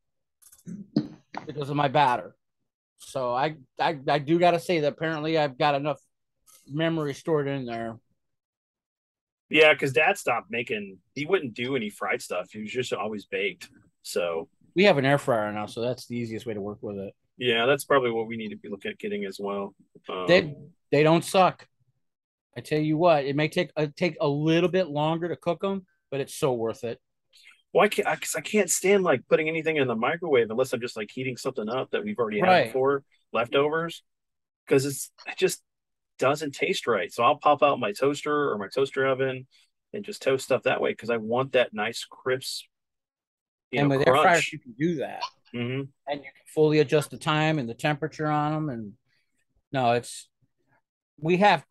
because of my batter. So I do gotta say that apparently I've got enough memory stored in there. yeah, because Dad stopped making. He wouldn't do any fried stuff. He was just always baked. So We have an air fryer now, so that's the easiest way to work with it. yeah, that's probably what we need to be looking at getting as well. They they don't suck. I tell you what, it may take a little bit longer to cook them, but it's so worth it. Why can't because I can't stand like putting anything in the microwave unless I'm just like heating something up that we've already had Right. before, leftovers, because it just doesn't taste right. So I'll pop out my toaster or my toaster oven and just toast stuff that way because I want that nice crisp, And with air fryers, crunch. you can do that, Hmm. and you can fully adjust the time and the temperature on them. And no, it's we have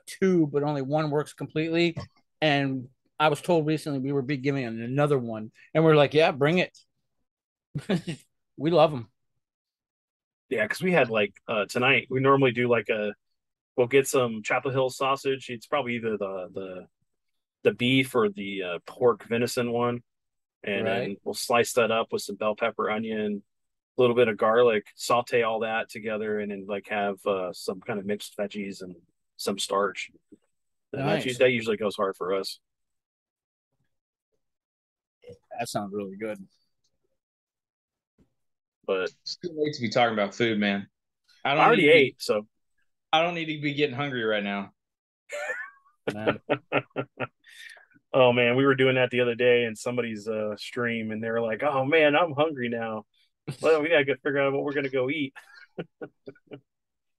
two, but only one works completely. And I was told recently we were be giving another one, and we're like, yeah, bring it. We love them. Yeah, because we had like tonight. We normally do like we'll get some Chapel Hill sausage. It's probably either the beef or the pork venison one, and Right. then we'll slice that up with some bell pepper, onion, a little bit of garlic, saute all that together, and then like have some kind of mixed veggies and some starch. And Nice. that usually goes hard for us. That sounds really good. But it's too late to be talking about food, man. I I don't already need to be, ate, so I don't need to be getting hungry right now. Man. oh man, we were doing that the other day in somebody's stream, and they were like, "Oh man, I'm hungry now. Well, we gotta figure out what we're gonna go eat."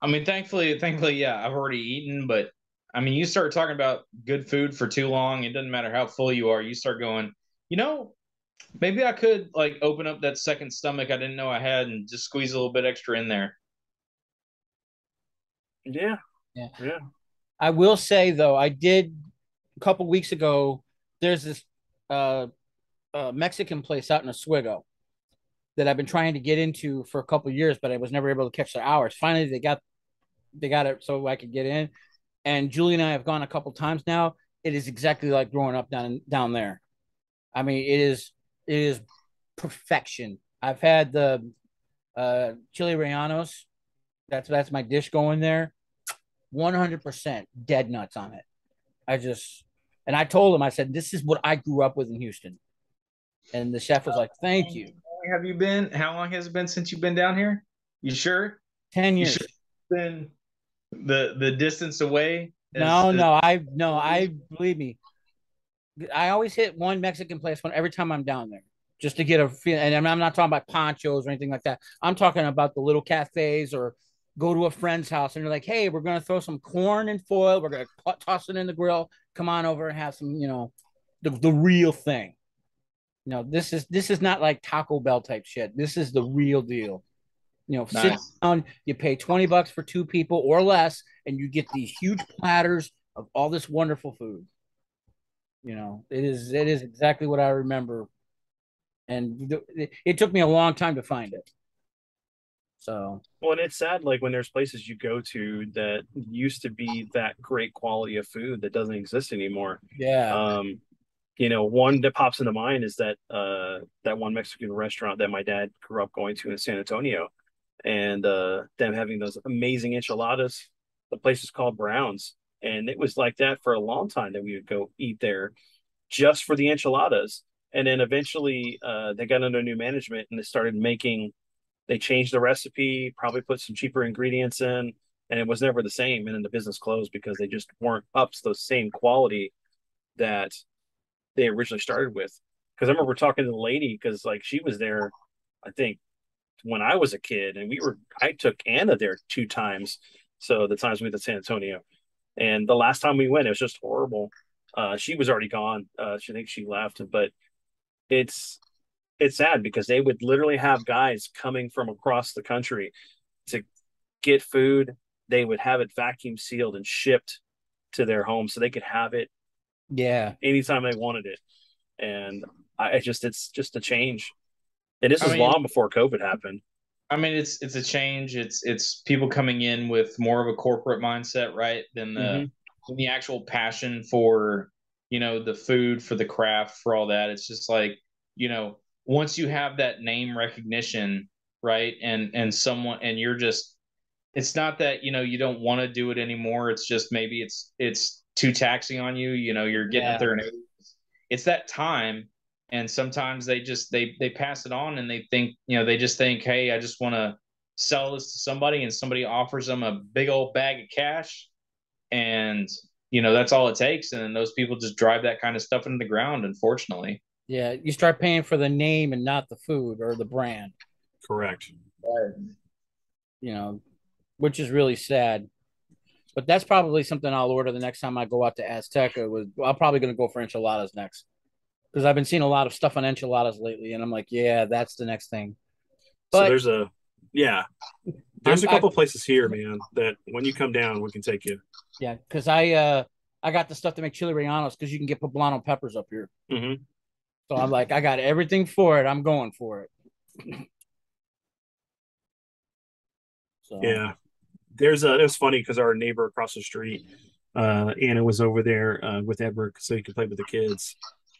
I mean, thankfully, yeah, I've already eaten, but I mean, you start talking about good food for too long, it doesn't matter how full you are, you start going, you know, maybe I could like open up that second stomach I didn't know I had and just squeeze a little bit extra in there. Yeah, Yeah. yeah. I will say though, I did a couple weeks ago. There's this uh, Mexican place out in Oswego that I've been trying to get into for a couple years, but I was never able to catch their hours. Finally, they got it so I could get in. And Julie and I have gone a couple times now. It is exactly like growing up down there. I mean, it is perfection. I've had the chili rellenos. That's my dish going there. 100% dead nuts on it. I just and I told him, I said, this is what I grew up with in Houston. And the chef was like, thank you. How long have you been? How long has it been since you've been down here? You sure? 10 You years. sure it's been the distance away? No, I believe me. I always hit one Mexican place every time I'm down there just to get a feel. And I'm not talking about ponchos or anything like that. I'm talking about the little cafes or go to a friend's house and you're like, hey, we're going to throw some corn in foil. We're going to toss it in the grill. Come on over and have some, the real thing. This is not like Taco Bell type shit. This is the real deal. Sit Nice. down, you pay $20 for two people or less, and you get these huge platters of all this wonderful food. It is exactly what I remember, and it took me a long time to find it. So, well, and it's sad, like when there's places you go to that used to be that great quality of food that doesn't exist anymore. yeah, Um, one that pops into mind is that one Mexican restaurant that my dad grew up going to in San Antonio, and them having those amazing enchiladas. The place is called Brown's, and it was like that for a long time that we would go eat there just for the enchiladas. And then eventually, they got under new management and they started making. They changed the recipe, probably put some cheaper ingredients in, and it was never the same. And then the business closed because they just weren't up to the same quality that they originally started with. Because I remember talking to the lady because like she was there, I think when I was a kid, and I took Anna there 2 times. So the times we went to San Antonio, and the last time we went, it was just horrible. She was already gone. She thinks she left, but it's it's sad because they would literally have guys coming from across the country to get food. They would have it vacuum sealed and shipped to their home so they could have it yeah. anytime they wanted it. And it's just a change. And this I is mean, long before COVID happened. it's a change. It's people coming in with more of a corporate mindset, right? Than the actual passion for, the food, for the craft, for all that. It's just like, once you have that name recognition, right? And someone, and you're just, it's not that, you don't want to do it anymore. It's just maybe it's too taxing on you. You're getting up Yeah. there and it's that time. And sometimes they pass it on and they think, they just think, hey, I just want to sell this to somebody, and somebody offers them a big old bag of cash, and that's all it takes. And then those people just drive that kind of stuff into the ground, unfortunately. Yeah, you start paying for the name and not the food or the brand. Correct. Right. Which is really sad. But that's probably something I'll order the next time I go out to Azteca. I'm probably going to go for enchiladas next because I've been seeing a lot of stuff on enchiladas lately, and I'm like, yeah, that's the next thing. So But there's a couple places here, man, that when you come down, we can take you. Yeah, because I got the stuff to make chili rellenos because you can get poblano peppers up here. Mm-hmm. So I'm like, I got everything for it. I'm going for it. So Yeah, it was funny because our neighbor across the street, Anna was over there with Edward so he could play with the kids,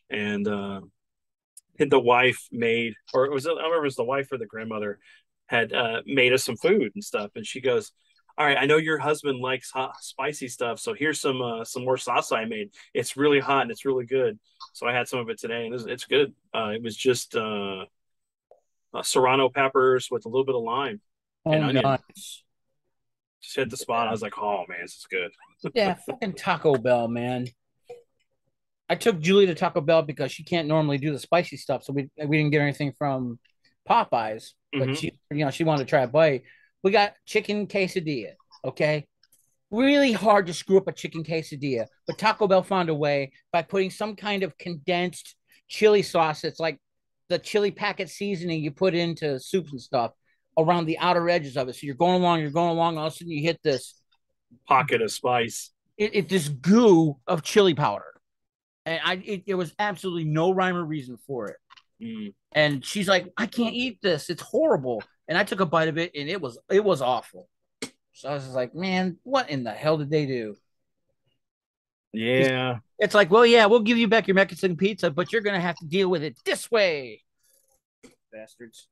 and the wife made, or I don't remember if it was the wife or the grandmother had made us some food and stuff, and she goes, "All right, I know your husband likes hot, spicy stuff, so here's some more salsa I made. It's really hot and it's really good." So I had some of it today, and it's good. It was just serrano peppers with a little bit of lime and onion. nice. Just hit the spot. I was like, "Oh man, this is good." Yeah, fucking Taco Bell, man. I took Julie to Taco Bell because she can't normally do the spicy stuff, so we didn't get anything from Popeyes, but she wanted to try a bite. We got chicken quesadilla. Okay, really hard to screw up a chicken quesadilla, but Taco Bell found a way by putting some kind of condensed chili sauce. It's like the chili packet seasoning you put into soups and stuff around the outer edges of it. So you're going along, all of a sudden you hit this pocket of spice. This goo of chili powder. And it was absolutely no rhyme or reason for it. Mm. And she's like, I can't eat this. It's horrible. And I took a bite of it, and it was awful. So I was like, man, what in the hell did they do? Yeah. It's like, well, yeah, we'll give you back your Mexican pizza, but you're going to have to deal with it this way. Bastards.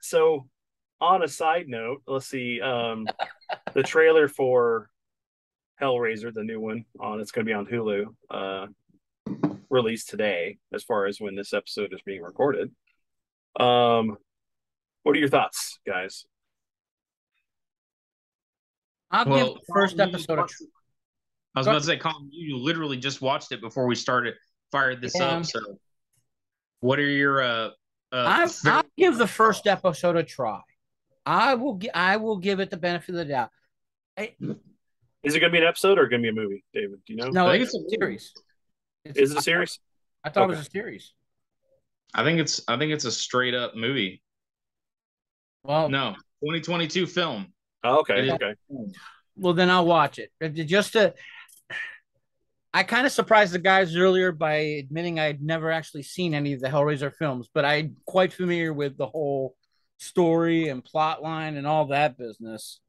So on a side note, let's see, the trailer for Hellraiser, the new one, it's going to be on Hulu, released today as far as when this episode is being recorded. What are your thoughts, guys? I'll give the first episode a try. I was about to say, Colin, you literally just watched it before we fired this up. So what are your I'll give the first episode a try. I will give it the benefit of the doubt. Is it going to be an episode or going to be a movie, David? Do you know? No, I think it's a series. Is it a series? I thought it was a series. I think it's a straight up movie. Well, no, 2022 film. Oh, okay. Okay. Well, then I'll watch it. I kind of surprised the guys earlier by admitting I had never actually seen any of the Hellraiser films, but I'm quite familiar with the whole story and plot line and all that business.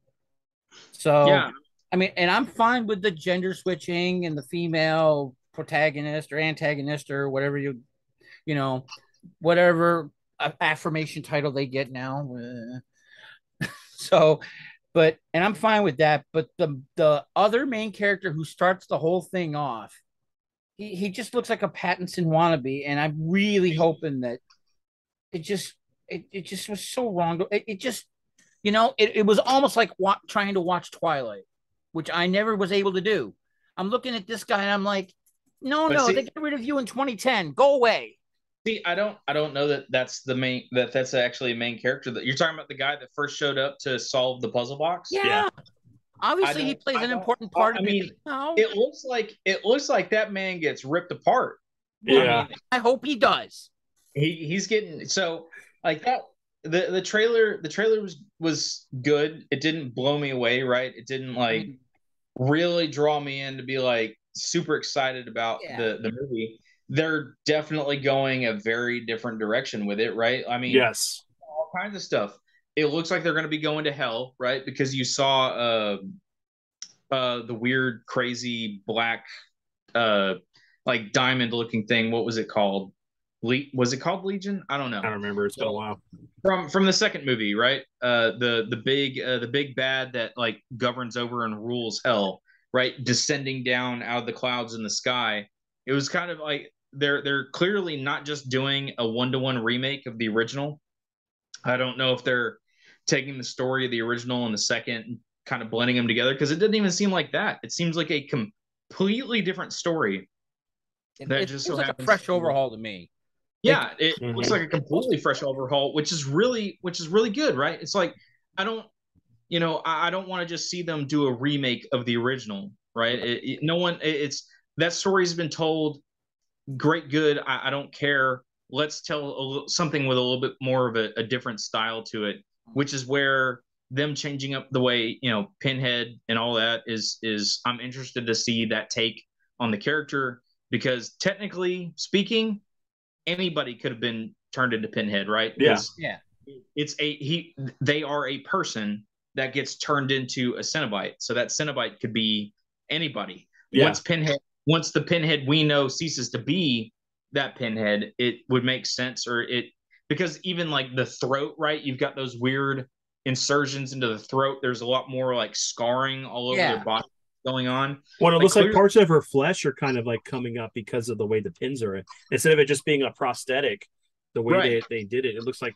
So, Yeah, I mean, and I'm fine with the gender switching and the female protagonist or antagonist or whatever you know, whatever affirmation title they get now. So, but and I'm fine with that. But the other main character who starts the whole thing off, he just looks like a Pattinson wannabe, and I'm really hoping that it just it just was so wrong. It just it was almost like trying to watch Twilight, which I never was able to do. I'm looking at this guy and I'm like, no, but no, see, they got rid of you in 2010. Go away. see, I don't know that that's the main that's actually a main character. That you're talking about the guy that first showed up to solve the puzzle box. Yeah. Yeah, obviously he plays an important part I of mean, it. No, it looks like that man gets ripped apart. Yeah. I mean, I hope he does. he's getting so like that. The trailer was good. It didn't blow me away, right? It didn't like really draw me in to be like super excited about Yeah. the movie. They're definitely going a very different direction with it, right? I mean, Yes. all kinds of stuff. It looks like they're going to be going to hell, right? Because you saw the weird, crazy black, uh, like diamond looking thing. What was it called? Was it called Legion? I don't know. I don't remember. It's been a while. From the second movie, right? The big bad that like governs over and rules hell, right? Descending down out of the clouds in the sky. It was kind of like they're clearly not just doing a 1-to-1 remake of the original. I don't know if they're taking the story of the original and the second and kind of blending them together because it didn't even seem like that. It seems like a completely different story that It just seems so like a happens. fresh overhaul to me. Yeah, it Mhm. looks like a completely fresh overhaul, which is really good, right? It's like I don't, I don't want to just see them do a remake of the original, right? No one, it's that story's been told, great, good. I don't care. Let's tell something with a little bit more of a different style to it, which is where them changing up the way Pinhead and all that is. I'm interested to see that take on the character because technically speaking anybody could have been turned into Pinhead, right? Yeah. Yeah. They are a person that gets turned into a Cenobite. So that Cenobite could be anybody. Yeah. Once the Pinhead we know ceases to be that Pinhead, it would make sense because even like the throat, right? You've got those weird insertions into the throat. There's a lot more like scarring all over their body going on. Well, it Like, looks like clearly- parts of her flesh are kind of like coming up because of the way the pins are in. Instead of it just being a prosthetic, the way Right. they did it, it looks like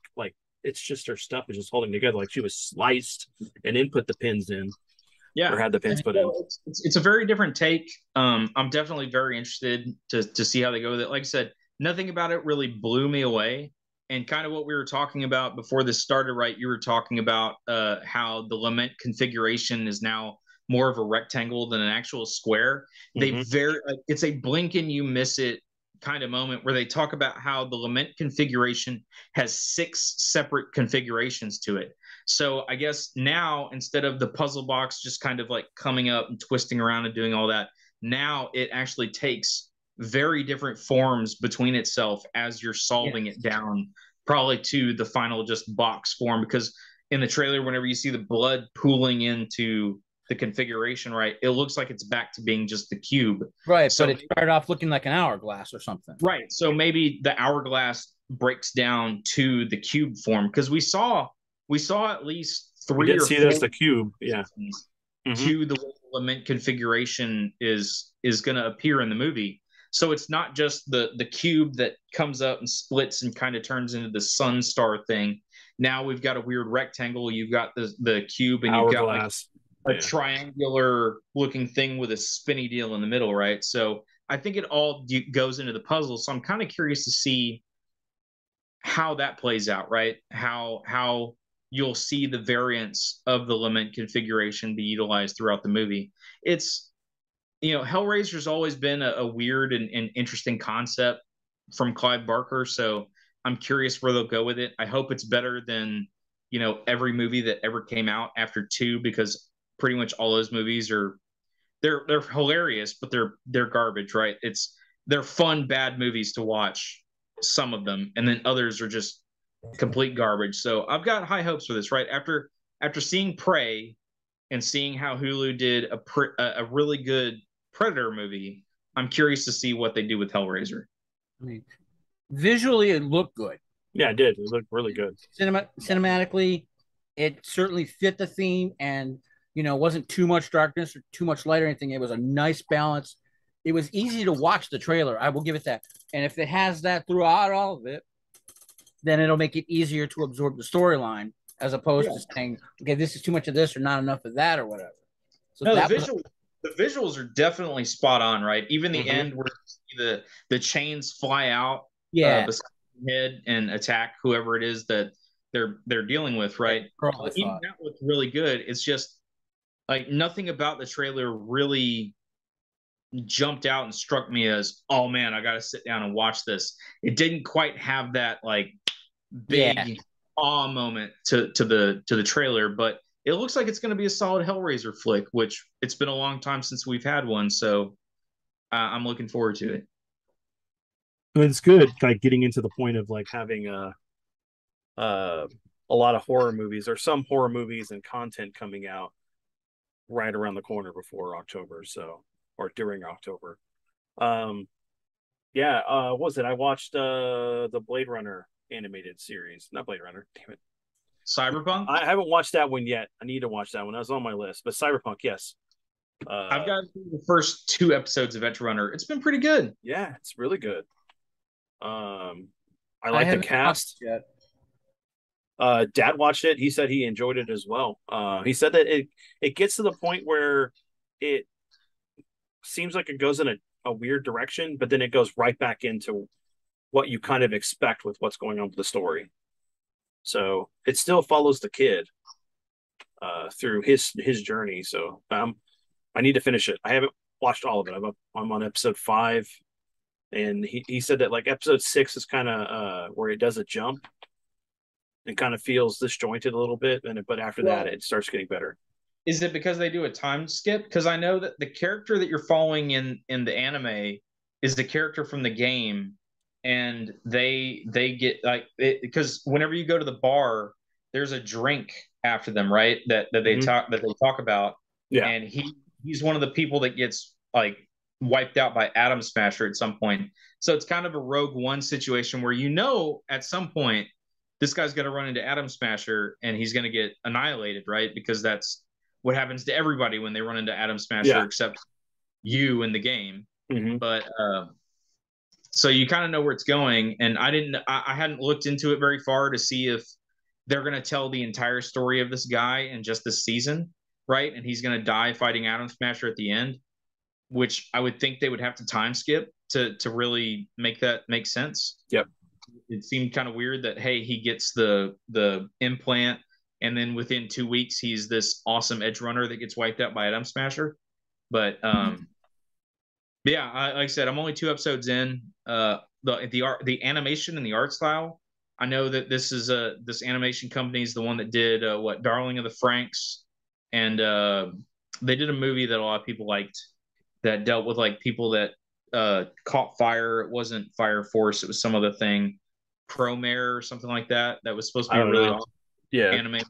it's just her stuff is just holding together, like she was sliced and then put the pins in, Yeah. or had the pins put in. It's a very different take. I'm definitely very interested to see how they go with it. Like I said, nothing about it really blew me away. And kind of what we were talking about before this started, right? You were talking about how the lament configuration is now more of a rectangle than an actual square. It's a blink and you miss it kind of moment where they talk about how the lament configuration has 6 separate configurations to it. So I guess now instead of the puzzle box just kind of like coming up and twisting around and doing all that, now it actually takes very different forms between itself as you're solving it down, probably to the final just box form. Because in the trailer, whenever you see the blood pooling into the configuration, right, it looks like it's back to being just the cube. Right, So but it started off looking like an hourglass or something. right. So maybe the hourglass breaks down to the cube form because we saw at least We 3 did or see 4 that's the cube. Yeah. to the way the lament configuration is going to appear in the movie. So it's not just the cube that comes up and splits and kind of turns into the sun star thing. Now we've got a weird rectangle. You've got the cube, and you've got like Hourglass. a triangular looking thing with a spinny deal in the middle, right? So I think it all goes into the puzzle. So I'm kind of curious to see how that plays out, right? How you'll see the variants of the lament configuration be utilized throughout the movie. It's Hellraiser's always been a weird and interesting concept from Clive Barker, so I'm curious where they'll go with it. I hope it's better than every movie that ever came out after 2, because pretty much all those movies are they're hilarious, but they're garbage, right? They're fun bad movies to watch, some of them, and then others are just complete garbage. So I've got high hopes for this, right? After seeing Prey and seeing how Hulu did a really good Predator movie, I'm curious to see what they do with Hellraiser. I mean, visually, it looked good. Yeah, it did. It looked really good. Cinematically, it certainly fit the theme, and wasn't too much darkness or too much light or anything. It was a nice balance. It was easy to watch the trailer. I will give it that. And if it has that throughout all of it, then it'll make it easier to absorb the storyline as opposed to saying, okay, this is too much of this or not enough of that or whatever. So no, the visuals are definitely spot on, right? Even the end where the chains fly out, beside the head and attack whoever it is that they're dealing with, right? Even that looked really good. It's just like nothing about the trailer really jumped out and struck me as, oh man, I got to sit down and watch this. It didn't quite have that like big awe moment to the trailer, but it looks like it's going to be a solid Hellraiser flick, which it's been a long time since we've had one, so I'm looking forward to it. It's good, like getting into the point of like having a lot of horror movies or some horror movies and content coming out right around the corner before October, so or during October. What was it? I watched the Blade Runner animated series. Not Blade Runner, damn it. Cyberpunk? I haven't watched that one yet. I need to watch that one. That was on my list. But Cyberpunk, yes. I've got the first 2 episodes of Edge Runner. It's been pretty good. Yeah, it's really good. I like the cast. Yet. Dad watched it. He said he enjoyed it as well. He said that it gets to the point where it seems like it goes in a weird direction, but then it goes right back into what you kind of expect with what's going on with the story. So it still follows the kid through his journey. So I need to finish it. I haven't watched all of it. I'm on episode 5, and he said that like episode 6 is kind of where it does a jump and kind of feels disjointed a little bit, but after that it starts getting better. Is it because they do a time skip? Because I know that the character that you're following in the anime is the character from the game, and they get like because whenever you go to the bar, there's a drink after them, right? That they talk about. Yeah, and he's one of the people that gets like wiped out by Atom Smasher at some point. So it's kind of a Rogue One situation where at some point this guy's going to run into Atom Smasher and he's going to get annihilated, right? Because that's what happens to everybody when they run into Atom Smasher, except you in the game. But so you kind of know where it's going, and I hadn't looked into it very far to see if they're going to tell the entire story of this guy in just this season, right? And he's going to die fighting Atom Smasher at the end, which I would think they would have to time skip to really make that make sense. Yep. It seemed kind of weird that, hey, he gets the implant, and then within 2 weeks he's this awesome edge runner that gets wiped out by Atom Smasher. But like I said, I'm only 2 episodes in. The animation and the art style, I know that this is this animation company is the one that did Darling of the Franxx, and they did a movie that a lot of people liked that dealt with like people that caught fire. It wasn't Fire Force, it was some other thing, Promare or something like that. That was supposed to be a really awesome anime.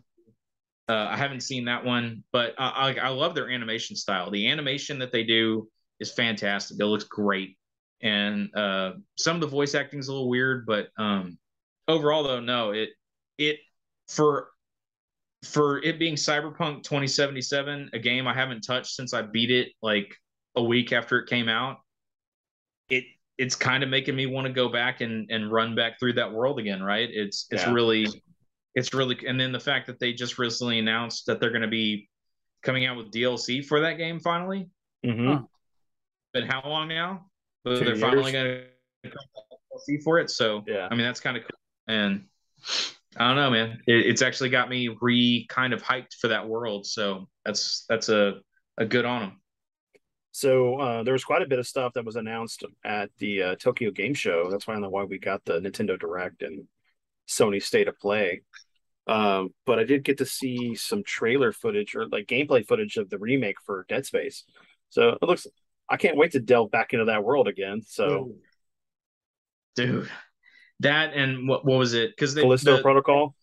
I haven't seen that one, but I love their animation style. The animation that they do is fantastic. It looks great, and some of the voice acting is a little weird, but overall though, no, it for it being Cyberpunk 2077, a game I haven't touched since I beat it like a week after it came out, it's kind of making me want to go back and run back through that world again, right? It's really, and then the fact that they just recently announced that they're going to be coming out with DLC for that game finally. Been how long now? But they're finally going to come out with DLC for it. So I mean, that's kind of cool. And I don't know, man. It's actually got me kind of hyped for that world. So that's a good on them. So there was quite a bit of stuff that was announced at the Tokyo Game Show. That's why we got the Nintendo Direct and Sony State of Play. But I did get to see some trailer footage or like gameplay footage of the remake for Dead Space. So it looks. I can't wait to delve back into that world again. So, dude, that and what was it? Because Callisto Protocol.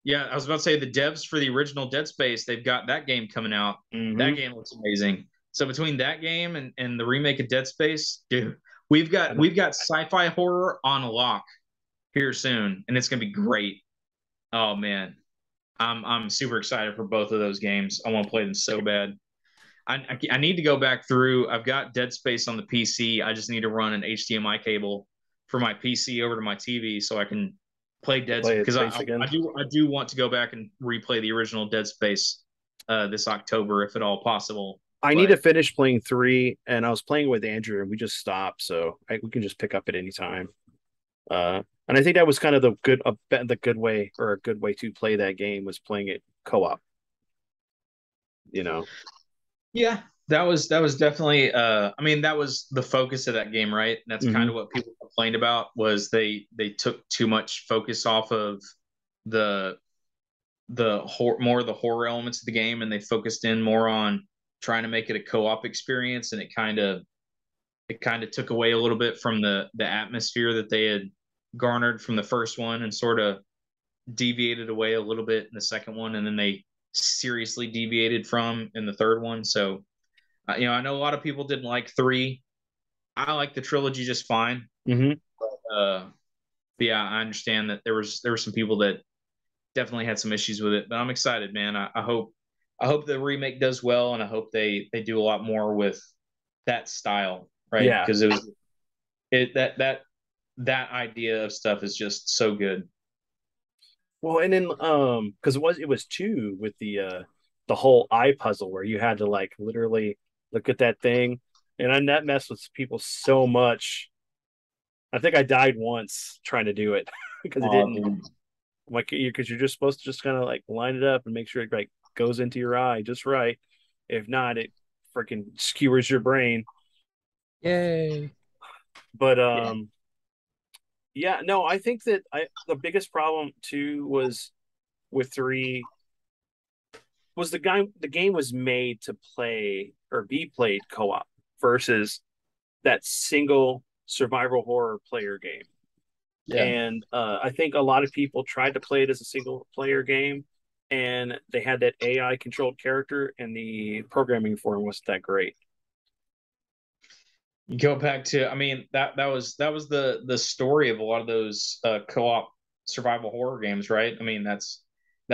yeah, I was about to say the devs for the original Dead Space, they've got that game coming out. That game looks amazing. So between that game and the remake of Dead Space, dude, we've got sci-fi horror on lock here soon, and it's gonna be great. Oh man, I'm super excited for both of those games. I want to play them so bad. I need to go back through. I've got Dead Space on the PC. I just need to run an HDMI cable for my PC over to my TV so I can play Dead Play because Space again. I do want to go back and replay the original Dead Space this October if at all possible. I need to finish playing 3, and I was playing with Andrew, and we just stopped, so we can just pick up at any time. And I think that was kind of the good way, or a good way to play that game, was playing it co-op. You know. Yeah, that was definitely I mean that was the focus of that game, right? And that's kind of what people complained about was they took too much focus off of the more of the horror elements of the game, and they focused in more on trying to make it a co-op experience, and it kind of took away a little bit from the atmosphere that they had garnered from the first one, and sort of deviated away a little bit in the second one, and then they seriously deviated from in the third one. So I know a lot of people didn't like 3. I like the trilogy just fine. But yeah, I understand that there were some people that definitely had some issues with it, but I'm excited, man. I hope the remake does well, and I hope they do a lot more with that style, right? Yeah, because that idea of stuff is just so good. well, and then because it was 2 with the whole eye puzzle where you had to like literally look at that thing, and that messed with people so much. I think I died once trying to do it because it didn't like because you're just supposed to just kind of like line it up and make sure it like goes into your eye just right. If not, it freaking skewers your brain. Yay. But yeah, no, I think that the biggest problem too was with 3 was the game was made to play or be played co-op versus that single survival horror player game. Yeah. And I think a lot of people tried to play it as a single player game, and they had that AI controlled character, and the programming for him wasn't that great. You go back to, I mean, that was the story of a lot of those co-op survival horror games, right? I mean, that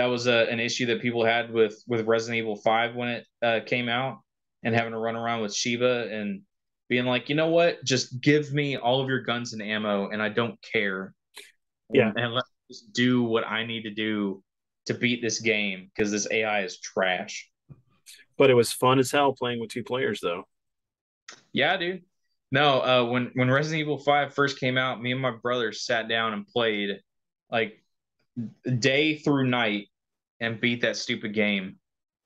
was an issue that people had with Resident Evil 5 when it came out, and having to run around with Shiva and being like, you know what, just give me all of your guns and ammo, and I don't care. Yeah, and let me just do what I need to do to beat this game because this AI is trash. but it was fun as hell playing with 2 players, though. Yeah, dude. No, when Resident Evil 5 first came out, me and my brother sat down and played like day through night and beat that stupid game.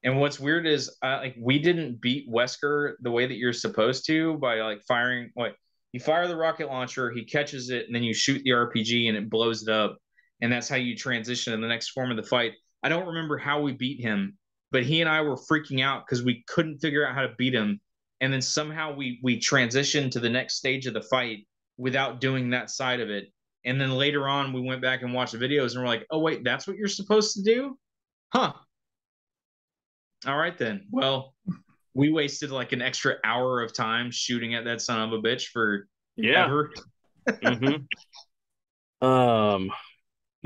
And what's weird is like we didn't beat Wesker the way that you're supposed to by like firing what you fire the rocket launcher, he catches it, and then you shoot the RPG and it blows it up. And that's how you transition to the next form of the fight. I don't remember how we beat him, but he and I were freaking out because we couldn't figure out how to beat him. And then somehow we transitioned to the next stage of the fight without doing that side of it. And then later on, we went back and watched the videos, and we're like, oh wait, that's what you're supposed to do, huh? All right then. Well, we wasted like an extra hour of time shooting at that son of a bitch for ever.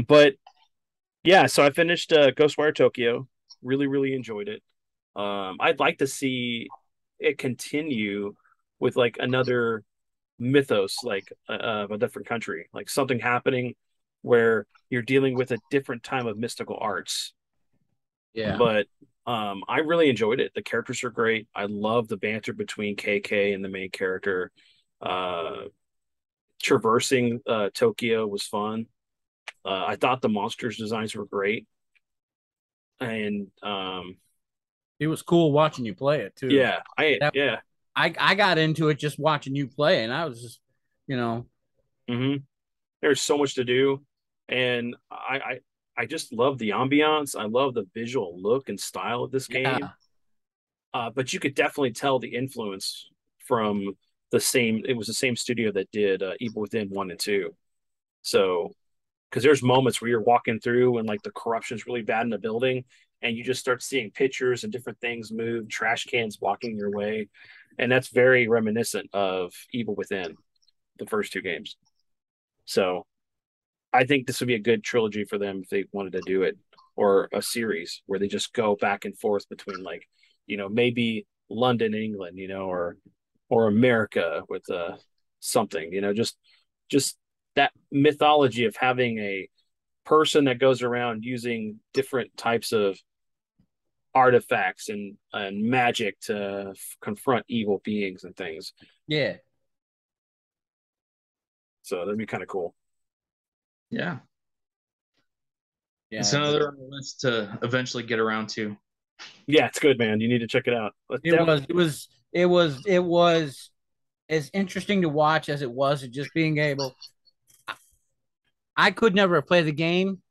But yeah, so I finished Ghostwire Tokyo. Really, really enjoyed it. I'd like to see it continue with like another mythos, like of a different country, like something happening where you're dealing with a different time of mystical arts. Yeah. But I really enjoyed it. The characters are great. I love the banter between KK and the main character. Uh, Traversing Tokyo was fun. I thought the monsters designs were great, and it was cool watching you play it too. Yeah, I got into it just watching you play, and I was just, you know, there's so much to do, and I just love the ambiance. I love the visual look and style of this game. but you could definitely tell the influence from it was the same studio that did Evil Within 1 and 2. So, because there's moments where you're walking through and like the corruption's really bad in the building, and you just start seeing pictures and different things move, trash cans blocking your way. And that's very reminiscent of Evil Within, the first two games. So I think this would be a good trilogy for them if they wanted to do it, or a series where they just go back and forth between, like, maybe London, England, or America with something, just that mythology of having a person that goes around using different types of artifacts and magic to confront evil beings and things. Yeah. So that'd be kind of cool. Yeah. Yeah. It's another on the list to eventually get around to. Yeah, it's good, man. You need to check it out. It was as interesting to watch as it was just being able. I could never play the game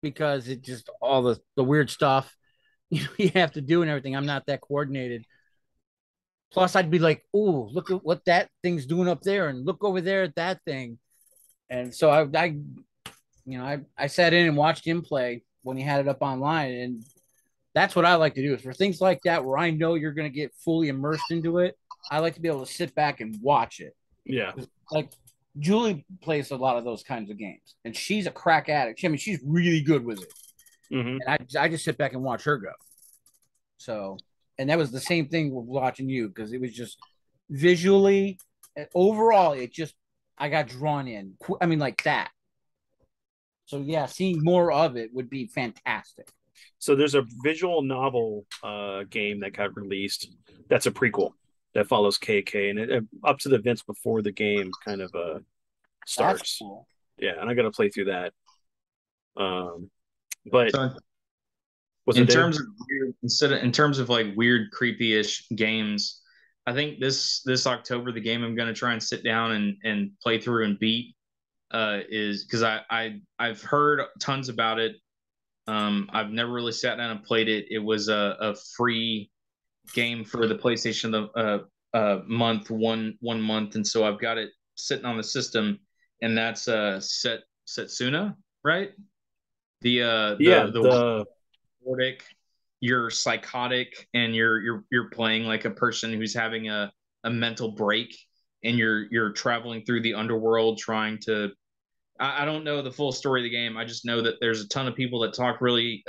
because it just all the weird stuff you have to do and everything. I'm not that coordinated. Plus, I'd be like, "Oh, look at what that thing's doing up there, and look over there at that thing." And so I sat in and watched him play when he had it up online, and that's what I like to do. Is for things like that where I know you're going to get fully immersed into it, I like to be able to sit back and watch it. Yeah, like Julie plays a lot of those kinds of games, and she's a crack addict. I mean, she's really good with it, mm-hmm. and I just sit back and watch her go. So, and that was the same thing with watching you, because it was just visually, overall, I got drawn in. I mean, like that. So yeah, seeing more of it would be fantastic. So there's a visual novel game that got released. That's a prequel that follows KK, and it up to the events before the game kind of starts. That's cool. Yeah, and I got to play through that. But So in terms of like weird, creepy-ish games, I think this October the game I'm going to try and sit down and play through and beat is because I've heard tons about it. I've never really sat down and played it. It was a free game for the PlayStation month, one month, and so I've got it sitting on the system, and that's Setsuna, right? The Nordic, you're psychotic and you're playing like a person who's having a mental break, and you're traveling through the underworld trying to. I don't know the full story of the game. I just know that there's a ton of people that talk really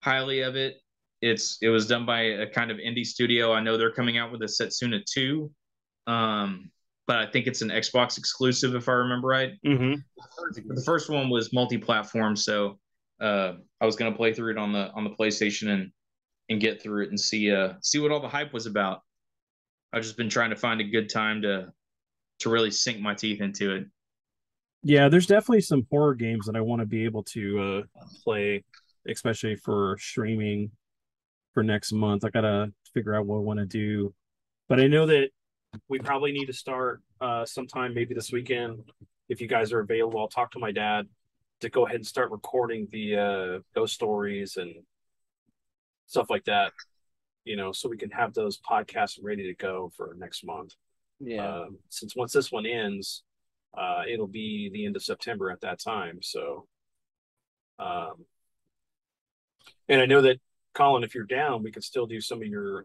highly of it. It was done by a kind of indie studio. I know they're coming out with a Setsuna 2, but I think it's an Xbox exclusive if I remember right. Mm-hmm. The first one was multi-platform, so I was gonna play through it on the PlayStation and get through it and see what all the hype was about. I've just been trying to find a good time to really sink my teeth into it. Yeah, there's definitely some horror games that I want to be able to play, especially for streaming for next month. I gotta figure out what I want to do, but I know that we probably need to start sometime maybe this weekend. If you guys are available, I'll talk to my dad to go ahead and start recording the ghost stories and stuff like that, so we can have those podcasts ready to go for next month. Yeah. Since once this one ends, it'll be the end of September at that time. So, and I know that, Colin, if you're down, we could still do some of your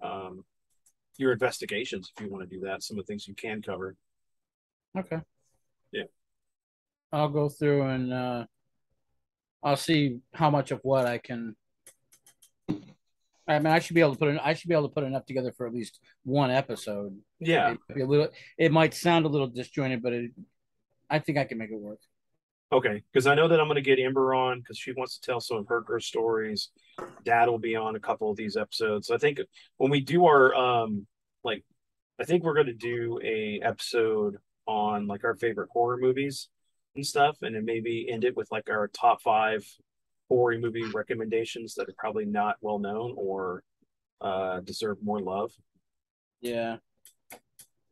investigations if you want to do that. Some of the things you can cover. Okay. Yeah. I'll go through and I'll see how much of what I can. I mean, I should be able to put enough together for at least one episode. Yeah. It might sound a little disjointed, but I think I can make it work. Okay, because I know that I'm going to get Amber on because she wants to tell some of her ghost stories. Dad will be on a couple of these episodes. I think when we do our I think we're going to do a episode on like our favorite horror movies and stuff, and then maybe end it with like our top 5 horror movie recommendations that are probably not well known or deserve more love. Yeah.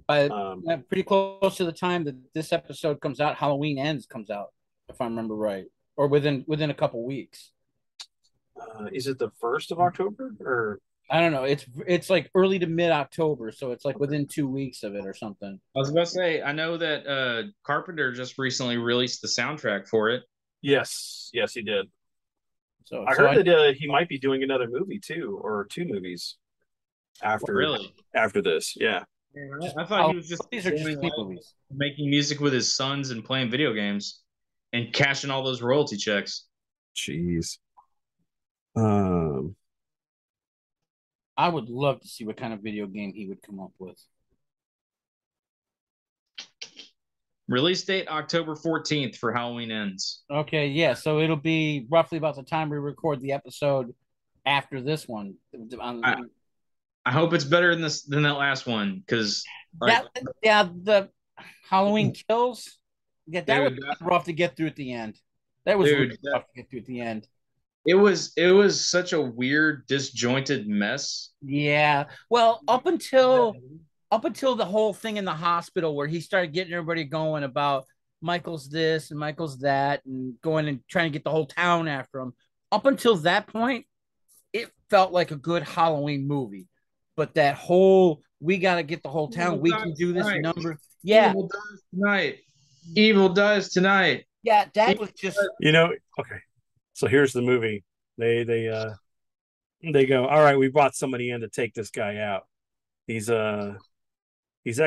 Pretty close to the time that this episode comes out, Halloween Ends comes out, if I remember right, or within a couple weeks. Is it the 1st of October or I don't know. It's like early to mid October, so it's like within 2 weeks of it or something. I was about to say, I know that Carpenter just recently released the soundtrack for it. Yes, yes, he did. So I so heard I that he might be doing another movie too, or two movies Really? after this. Yeah. Yeah, just I thought he was just these are just enjoying three life, movies. making music with his sons and playing video games and cashing all those royalty checks. Jeez. Um. I would love to see what kind of video game he would come up with. Release date October 14th for Halloween Ends. Okay, yeah. So it'll be roughly about the time we record the episode after this one. I, I hope it's better than this than that last one because like That yeah, the Halloween Kills. Yeah, that was dude, rough to get through at the end. That was really dude, rough to get through at the end. it was such a weird disjointed mess. Yeah. Well, up until the whole thing in the hospital where he started getting everybody going about Michael's this and Michael's that and going and trying to get the whole town after him. Up until that point, it felt like a good Halloween movie. But that whole we got to get the whole town, Evil we can dies do this tonight. number. Yeah. Evil dies tonight. Evil dies tonight. Yeah, that Evil was just Okay. So here's the movie. They go, all right, we brought somebody in to take this guy out. He's he's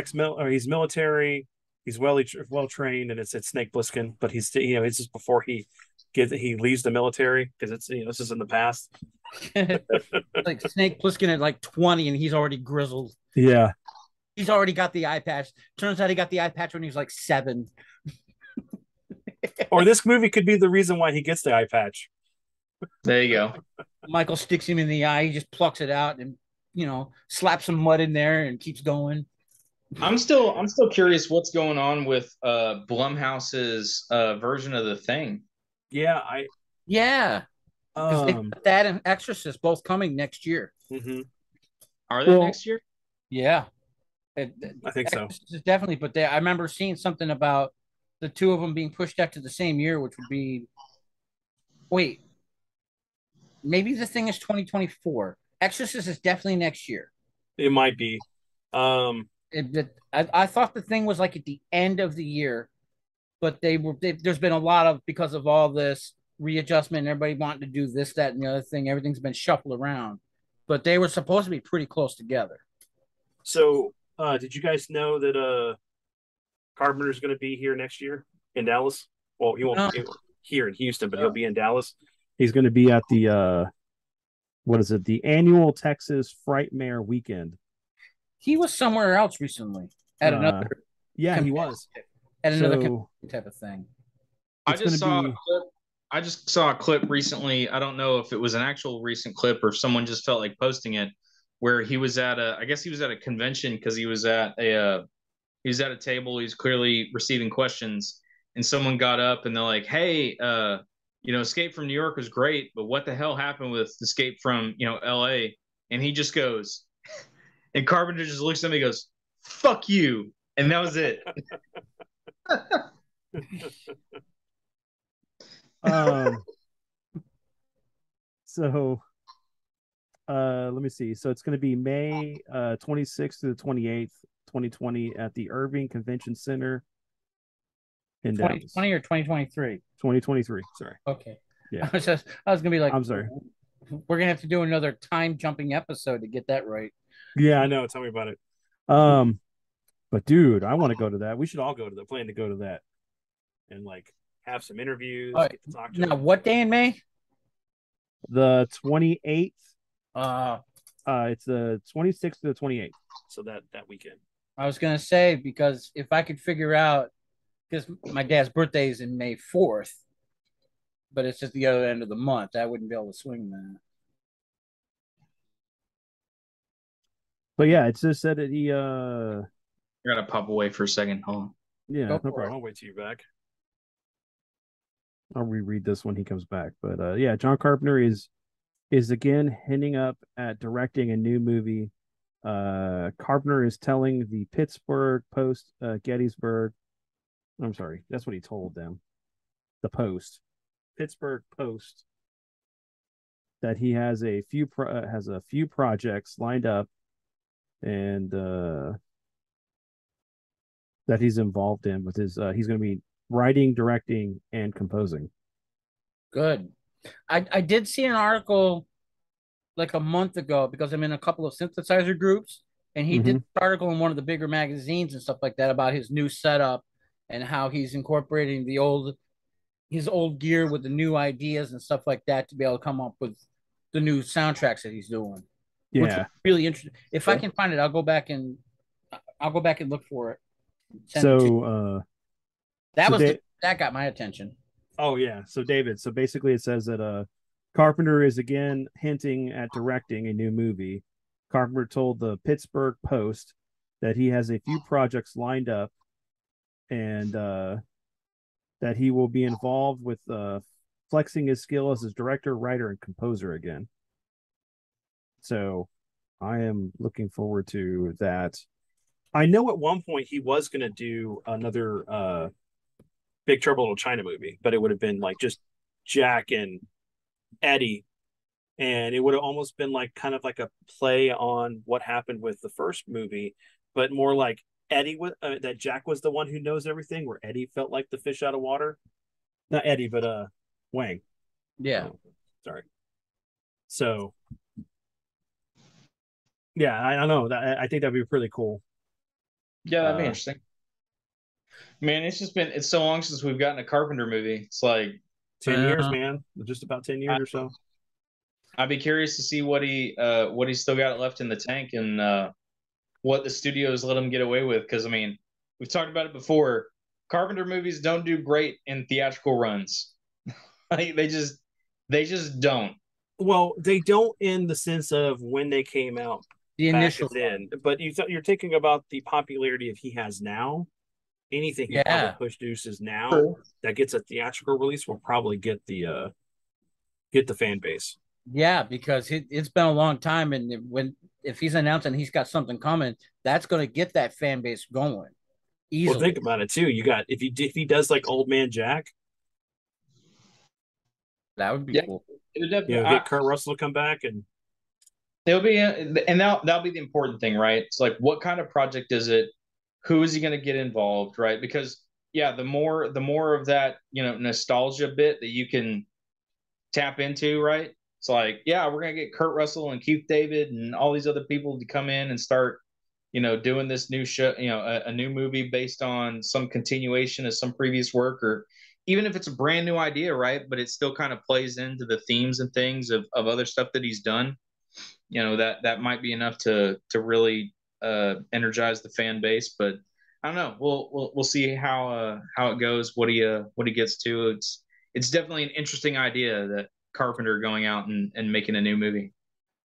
military. He's well trained, and it's Snake Plissken. But he's it's just before he leaves the military because it's this is in the past. like Snake Plissken at like 20 and he's already grizzled. Yeah. He's already got the eye patch. Turns out he got the eye patch when he was like 7. Or this movie could be the reason why he gets the eye patch. There you go. Michael sticks him in the eye. He just plucks it out and slaps some mud in there and keeps going. I'm still curious what's going on with Blumhouse's version of the thing. Yeah, Yeah, because that and Exorcist both coming next year. Mm-hmm. Are they next year? Yeah, I think so. Exorcist is definitely. But I remember seeing something about the two of them being pushed out to the same year, which would be wait, maybe the thing is 2024. Exorcist is definitely next year. It might be. I thought the thing was like at the end of the year, but there's been a lot of because of all this readjustment and everybody wanting to do this, that, and the other thing. Everything's been shuffled around, but they were supposed to be pretty close together. So, did you guys know that Carpenter's going to be here next year in Dallas? Well, he won't be here in Houston, but he'll be in Dallas. He's going to be at the what is it? The annual Texas Frightmare Weekend. He was somewhere else recently at another. Yeah, he was at another type of thing. I just saw a clip recently. I don't know if it was an actual recent clip or someone just felt like posting it, where he was at I guess he was at a convention because he was at a table. He's clearly receiving questions, and someone got up and they're like, "Hey, Escape from New York was great, but what the hell happened with Escape from L.A.?" And he just goes, and Carpenter just looks at me and goes, "Fuck you," and that was it. So let me see. So it's going to be May 26th to the 28th, 2020 at the Irving Convention Center in 2020 or 2023? 2023. Sorry. Okay. Yeah. I was going to be like, I'm sorry. We're going to have to do another time jumping episode to get that right. Yeah, I know. Tell me about it. But dude, I want to go to that. We should all go to that. Plan to go to that and like have some interviews. Right. Get to talk to now, them. what day in May? The 28th. It's the 26th to the 28th. So that weekend. I was gonna say because if I could figure out, because my dad's birthday is in May 4th, but it's just the other end of the month, I wouldn't be able to swing that. But yeah, it's just said that he I gotta pop away for a second. Hold on. Yeah, no problem. I'll wait till you're back. I'll reread this when he comes back. But yeah, John Carpenter is again hinting up at directing a new movie. Carpenter is telling the Pittsburgh Post, Gettysburg. I'm sorry, that's what he told them. The Post, Pittsburgh Post, that he has a few projects lined up, and that he's involved in with his. He's going to be writing, directing, and composing. Good. I did see an article like a month ago because I'm in a couple of synthesizer groups, and he did Mhm. an article in one of the bigger magazines and stuff like that about his new setup and how he's incorporating his old gear with the new ideas and stuff like that to be able to come up with the new soundtracks that he's doing. Which is Yeah. really interesting. If I can find it, I'll go back and look for it. Send it to you. So That so was Da- that got my attention. oh yeah. So David. So basically, it says that Carpenter is again hinting at directing a new movie. Carpenter told the Pittsburgh Post that he has a few projects lined up, and that he will be involved with flexing his skill as a director, writer, and composer again. So I am looking forward to that. I know at one point he was going to do another Big Trouble in Little China movie, but it would have been like just Jack and Eddie, and it would have almost been like kind of like a play on what happened with the first movie, but more like Eddie was that Jack was the one who knows everything, where Eddie felt like the fish out of water. Not Eddie, but Wang. Yeah. Oh, sorry. So yeah, I don't know. I think that'd be pretty cool. Yeah, that'd be interesting. Man, it's so long since we've gotten a Carpenter movie. It's like 10 years, man. Just about 10 years or so. I'd be curious to see what he's still got left in the tank, and what the studios let him get away with. Because I mean, we've talked about it before. Carpenter movies don't do great in theatrical runs. Like, they just don't. Well, they don't in the sense of when they came out The back initial then, but you're thinking about the popularity of he has now. Anything he probably produces now that gets a theatrical release will probably get the fan base. Yeah, because it's been a long time, and if he's announcing he's got something coming, that's going to get that fan base going easily. Well, think about it too. You got if he does like Old Man Jack, that would be cool. Get Kurt Russell to come back, and it'll be, and that'll be the important thing, right? It's like, what kind of project is it? Who is he going to get involved, right? Because the more of that nostalgia bit that you can tap into, right? It's like, we're going to get Kurt Russell and Keith David and all these other people to come in and start, doing this new show, a new movie based on some continuation of some previous work, or even if it's a brand new idea, right? But it still kind of plays into the themes and things of other stuff that he's done. That might be enough to really energize the fan base. But I don't know. We'll see how it goes. What he gets to. It's definitely an interesting idea that Carpenter going out and making a new movie.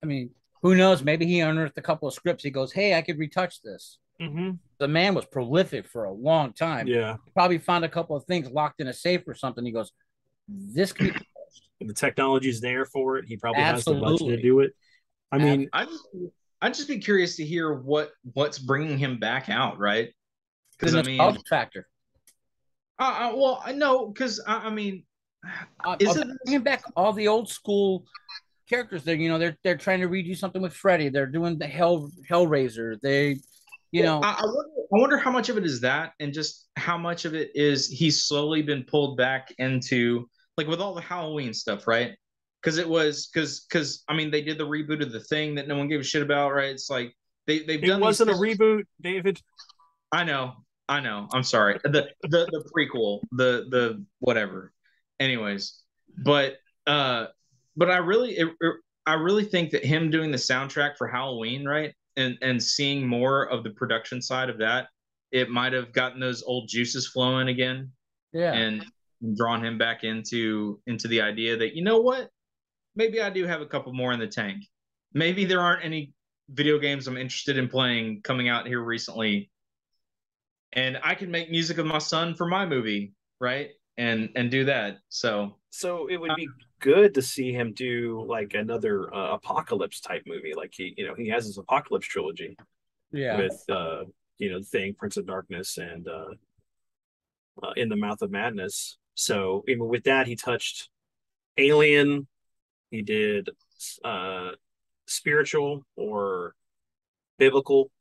I mean, who knows? Maybe he unearthed a couple of scripts. He goes, "Hey, I could retouch this." Mm-hmm. The man was prolific for a long time. Yeah, he probably found a couple of things locked in a safe or something. He goes, "This can be." The technology's there for it. He probably has the budget to do it. I mean, I'd just be curious to hear what's bringing him back out, right? Because I mean, factor. Well, I know, because I mean, is it bringing back all the old school characters? They're trying to redo something with Freddy. They're doing the Hellraiser. I wonder how much of it is that, and just how much of it is he's slowly been pulled back into, like, with all the Halloween stuff, right? Because I mean, they did the reboot of The Thing that no one gave a shit about, right? It's like they've done. It wasn't a reboot, David. I know. I'm sorry. The prequel, the whatever. Anyways, but I really think that him doing the soundtrack for Halloween, right, and seeing more of the production side of that, it might have gotten those old juices flowing again. Yeah. And drawn him back into the idea that, you know what, maybe I do have a couple more in the tank. Maybe there aren't any video games I'm interested in playing coming out here recently, and I can make music of my son for my movie, right? And do that. So it would be good to see him do like another apocalypse type movie. Like he has his apocalypse trilogy. Yeah. With The Thing, Prince of Darkness, and In the Mouth of Madness. So even with that, he touched Alien. He did spiritual or biblical,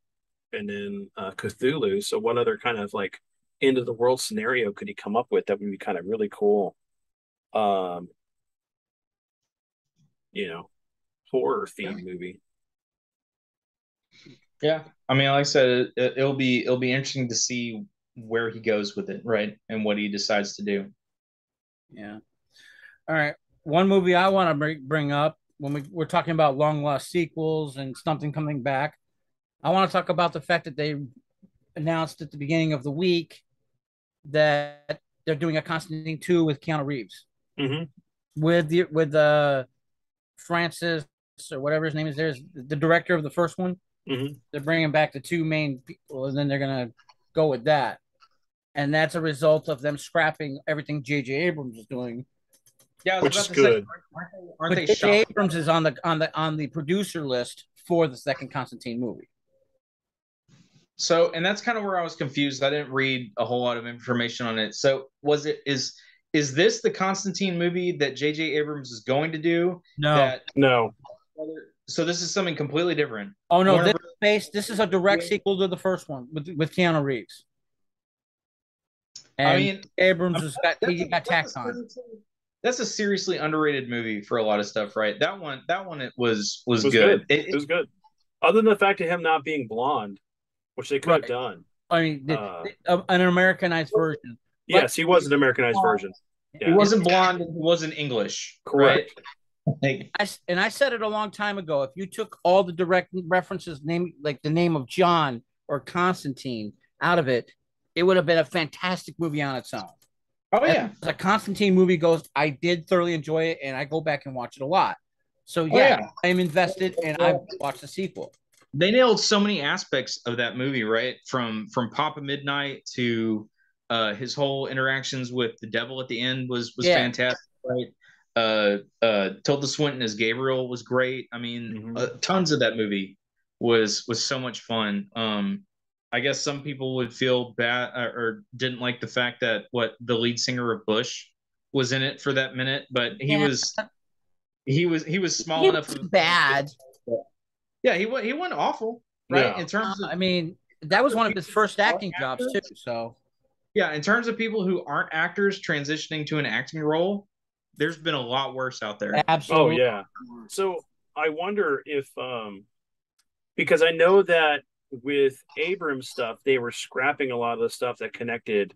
and then Cthulhu. So what other kind of like end of the world scenario could he come up with that would be kind of really cool? Um, you know, horror themed movie. Yeah, I mean, like I said, it'll be interesting to see where he goes with it, right, and what he decides to do. Yeah. All right. One movie I want to bring up when we're talking about long lost sequels and something coming back. I want to talk about the fact that they announced at the beginning of the week that they're doing a Constantine 2 with Keanu Reeves. Mm-hmm. With Francis or whatever his name is, there's the director of the first one. Mm-hmm. They're bringing back the two main people, and then they're gonna go with that. And that's a result of them scrapping everything J.J. Abrams is doing. Yeah, which is good. Aren't they J.J. Abrams is on the producer list for the second Constantine movie. So, and that's kind of where I was confused. I didn't read a whole lot of information on it. So, is this the Constantine movie that J.J. Abrams is going to do? No. No. So this is something completely different. Oh no, this is a direct sequel to the first one with Keanu Reeves. And I mean, Abrams he got tacked on. That's a seriously underrated movie for a lot of stuff, right? That one, it was good. It was good. Other than the fact of him not being blonde, which they could have done. I mean, an Americanized version. Yes, he was an Americanized version. Yeah. He wasn't blonde and he wasn't English. Correct. Right? I said it a long time ago. If you took all the direct references, like the name of John or Constantine, out of it, it would have been a fantastic movie on its own. Oh yeah, as a Constantine movie goes, I did thoroughly enjoy it, and I go back and watch it a lot. So I'm invested, and I watched the sequel. They nailed so many aspects of that movie, right? From Papa Midnight to his whole interactions with the devil at the end was fantastic, right? Tilda Swinton as Gabriel was great. I mean, tons of that movie was so much fun. I guess some people would feel bad or didn't like the fact that the lead singer of Bush was in it for that minute, but he was small enough. Bad. Yeah, he wasn't awful, right? Yeah. In terms of, I mean, that was one of his first acting jobs too. So yeah, in terms of people who aren't actors transitioning to an acting role, there's been a lot worse out there. Absolutely. Oh yeah. So I wonder if because I know that with Abrams stuff, they were scrapping a lot of the stuff that connected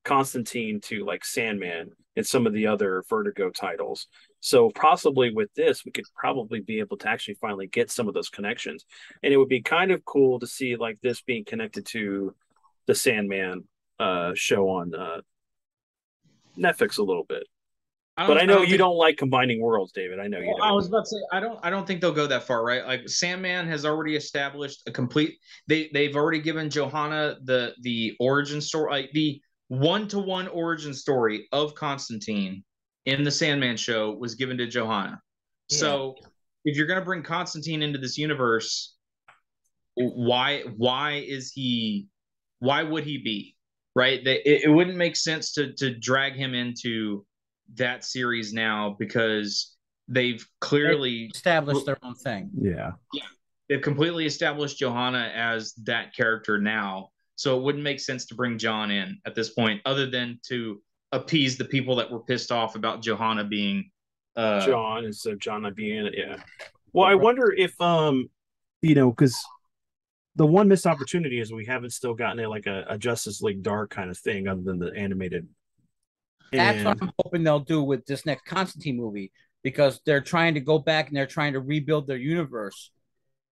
Constantine to like Sandman and some of the other Vertigo titles. So possibly with this, we could probably be able to actually finally get some of those connections. And it would be kind of cool to see like this being connected to the Sandman show on Netflix a little bit. But I know you don't like combining worlds, David. I know you don't. I was about to say I don't think they'll go that far, right? Like Sandman has already established a complete. They've already given Johanna the origin story, like the one-to-one origin story of Constantine in the Sandman show was given to Johanna. Yeah. So if you're gonna bring Constantine into this universe, why would he be right? It wouldn't make sense to drag him into that series now because they've clearly established their own thing. Yeah. They've completely established Johanna as that character now. So it wouldn't make sense to bring John in at this point, other than to appease the people that were pissed off about Johanna being John instead of John not being in it. Yeah. Well, I wonder if because the one missed opportunity is we haven't still gotten a Justice League Dark kind of thing other than the animated. That's what I'm hoping they'll do with this next Constantine movie, because they're trying to go back and they're trying to rebuild their universe.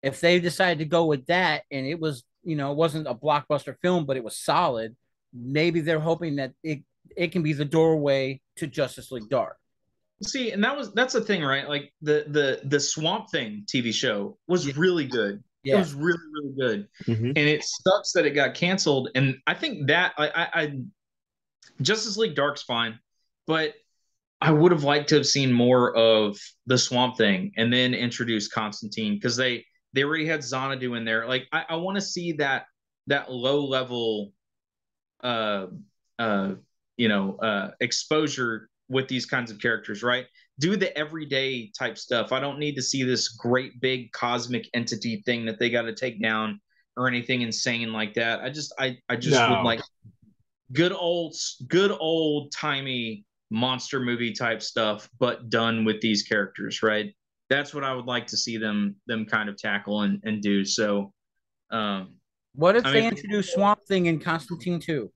If they decide to go with that and it was, it wasn't a blockbuster film, but it was solid, maybe they're hoping that it can be the doorway to Justice League Dark. See, and that's the thing, right? Like the Swamp Thing TV show was really good. Yeah. It was really, really good. Mm-hmm. And it sucks that it got canceled. And I think that I Justice League Dark's fine, but I would have liked to have seen more of the Swamp Thing and then introduce Constantine, because they already had Xanadu in there. Like I want to see that low level exposure with these kinds of characters, right? Do the everyday type stuff. I don't need to see this great big cosmic entity thing that they got to take down or anything insane like that. I just would like good old timey monster movie type stuff, but done with these characters, right? That's what I would like to see them kind of tackle and do. So what if they introduce Swamp Thing in Constantine 2?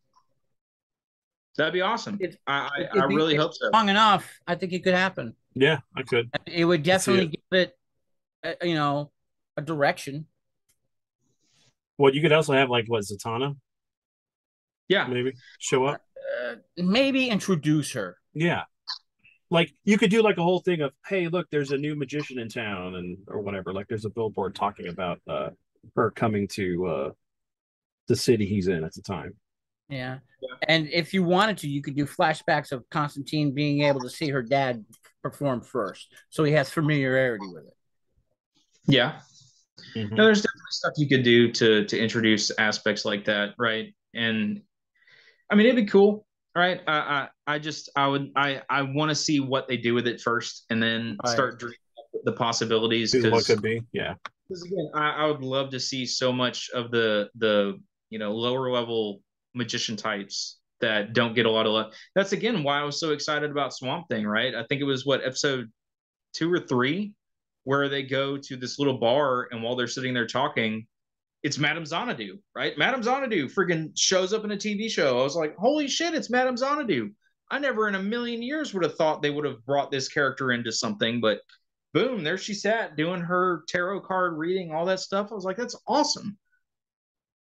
That'd be awesome. I If really hope so. Long enough, I think it could happen. Yeah, I could. It would definitely give it, a direction. Well, you could also have like what, Zatanna? Yeah, maybe show up. Maybe introduce her. Yeah, like you could do like a whole thing of, hey, look, there's a new magician in town, and or whatever. Like there's a billboard talking about her coming to the city he's in at the time. Yeah. And if you wanted to, you could do flashbacks of Constantine being able to see her dad perform first, so he has familiarity with it. Yeah. Mm-hmm. No, there's definitely stuff you could do to introduce aspects like that, right? And I mean, it'd be cool, right? I want to see what they do with it first, and then start dreaming up the possibilities. What could be, yeah. Because again, I would love to see so much of the lower level magician types that don't get a lot of love. That's again why I was so excited about Swamp Thing, right? I think it was episode 2 or 3, where they go to this little bar, and while they're sitting there talking, it's Madame Xanadu, right? Madame Xanadu friggin' shows up in a TV show. I was like, holy shit, it's Madame Xanadu. I never in a million years would have thought they would have brought this character into something, but boom, there she sat doing her tarot card reading, all that stuff. I was like, that's awesome.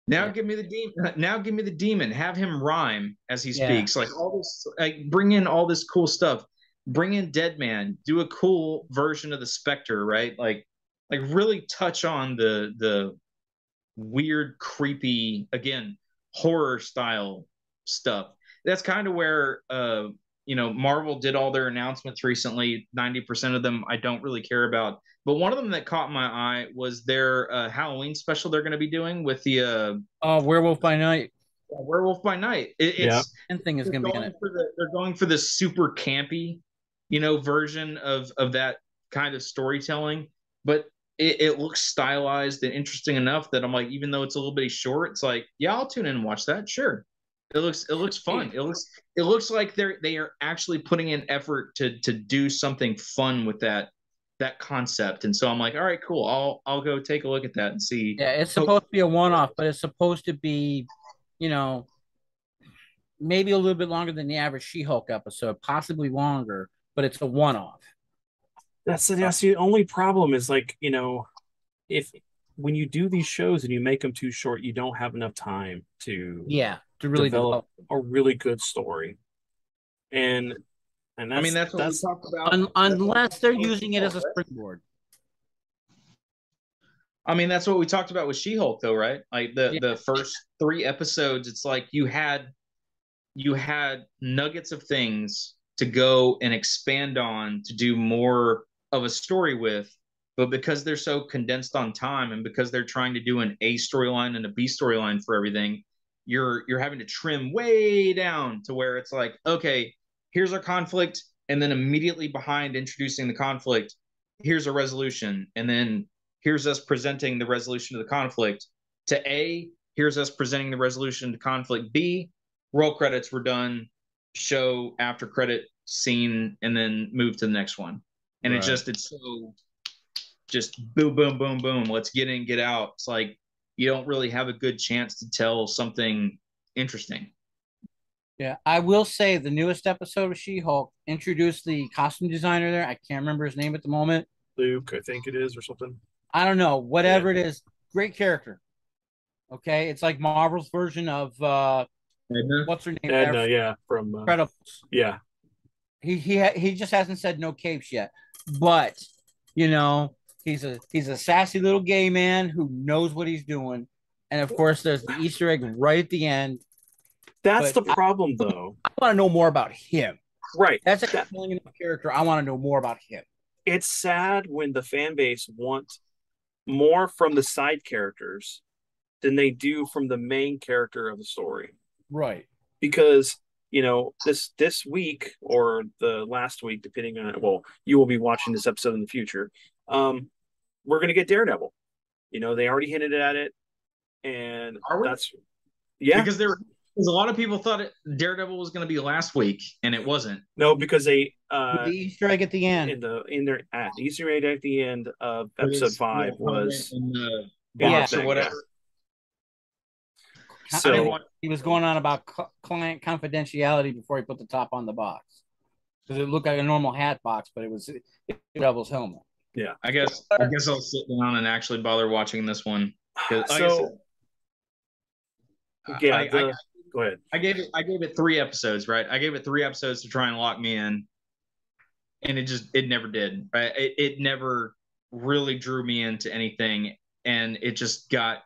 Now give me the demon. Now give me the demon. Have him rhyme as he speaks. Like all this, like bring in all this cool stuff. Bring in Dead Man. Do a cool version of the Spectre, right? Like really touch on the weird, creepy, again, horror style stuff. That's kind of where Marvel did all their announcements recently. 90% of them I don't really care about. But one of them that caught my eye was their Halloween special they're going to be doing with the Werewolf by Night. Werewolf by Night. Thing is going to be in it. They're going for the super campy, version of that kind of storytelling. But it looks stylized and interesting enough that I'm like, even though it's a little bit short, it's like, yeah, I'll tune in and watch that. Sure. It looks fun. It looks like they are actually putting in effort to do something fun with that concept. And so I'm like, all right, cool. I'll go take a look at that and see. Yeah, it's supposed to be a one-off, but it's supposed to be, maybe a little bit longer than the average She-Hulk episode, possibly longer, but it's a one-off. That's the only problem is like, if when you do these shows and you make them too short, you don't have enough time to really develop a really good story. And that's what we talked about. Unless they're using it as a springboard. I mean, that's what we talked about with She-Hulk, though, right? Like the first 3 episodes, it's like you had nuggets of things to go and expand on to do more of a story with, but because they're so condensed on time and because they're trying to do an A storyline and a B storyline for everything, you're having to trim way down to where it's like, okay, here's our conflict, and then immediately behind introducing the conflict, here's a resolution, and then here's us presenting the resolution of the conflict to A, here's us presenting the resolution to conflict B, roll credits, we're done, show after credit scene, and then move to the next one. And it's so just boom, boom, boom, boom, let's get in, get out. It's like you don't really have a good chance to tell something interesting. Yeah, I will say the newest episode of She-Hulk introduced the costume designer there. I can't remember his name at the moment. Luke, I think it is, or something. I don't know. Whatever it is, great character. Okay, it's like Marvel's version of what's her name? Edna, from Incredibles. Yeah. He just hasn't said no capes yet, but he's a sassy little gay man who knows what he's doing, and of course there's the Easter egg right at the end. That's the problem, though. I want to know more about him. Right. That's a compelling enough character. I want to know more about him. It's sad when the fan base wants more from the side characters than they do from the main character of the story. Right. Because, this week or the last week, depending on, well, you will be watching this episode in the future. We're gonna get Daredevil. They already hinted at it, and that's because a lot of people thought Daredevil was going to be last week, and it wasn't. No, because they the Easter egg at the end. The Easter egg at the end of episode 5 was in the box or whatever. So he was going on about client confidentiality before he put the top on the box, because it looked like a normal hat box, but it was Daredevil's helmet. Yeah, I guess I'll sit down and actually bother watching this one. So go ahead. I gave it 3 episodes, right? I gave it 3 episodes to try and lock me in, and it never did. Right? It never really drew me into anything, and it just got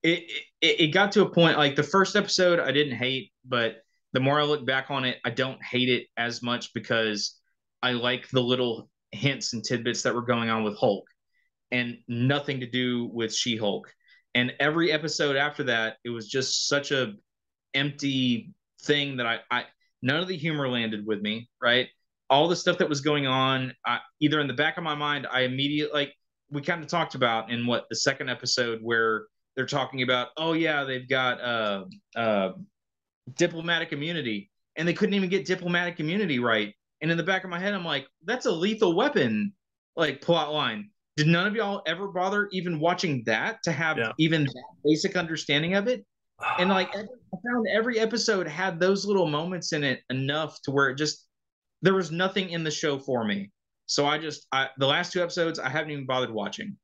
it got to a point, like the first episode I didn't hate, but the more I look back on it, I don't hate it as much because I like the little hints and tidbits that were going on with Hulk, and nothing to do with She-Hulk. And every episode after that, it was just such a empty thing that I none of the humor landed with me, right? All the stuff that was going on, either in the back of my mind, I immediately, like we kind of talked about in the second episode where they're talking about, oh yeah, they've got diplomatic immunity, and they couldn't even get diplomatic immunity right. And in the back of my head, I'm like, that's a Lethal Weapon like plot line. Did none of y'all ever bother even watching that to have even that basic understanding of it? And like, I found every episode had those little moments in it enough to where there was nothing in the show for me. So the last 2 episodes, I haven't even bothered watching.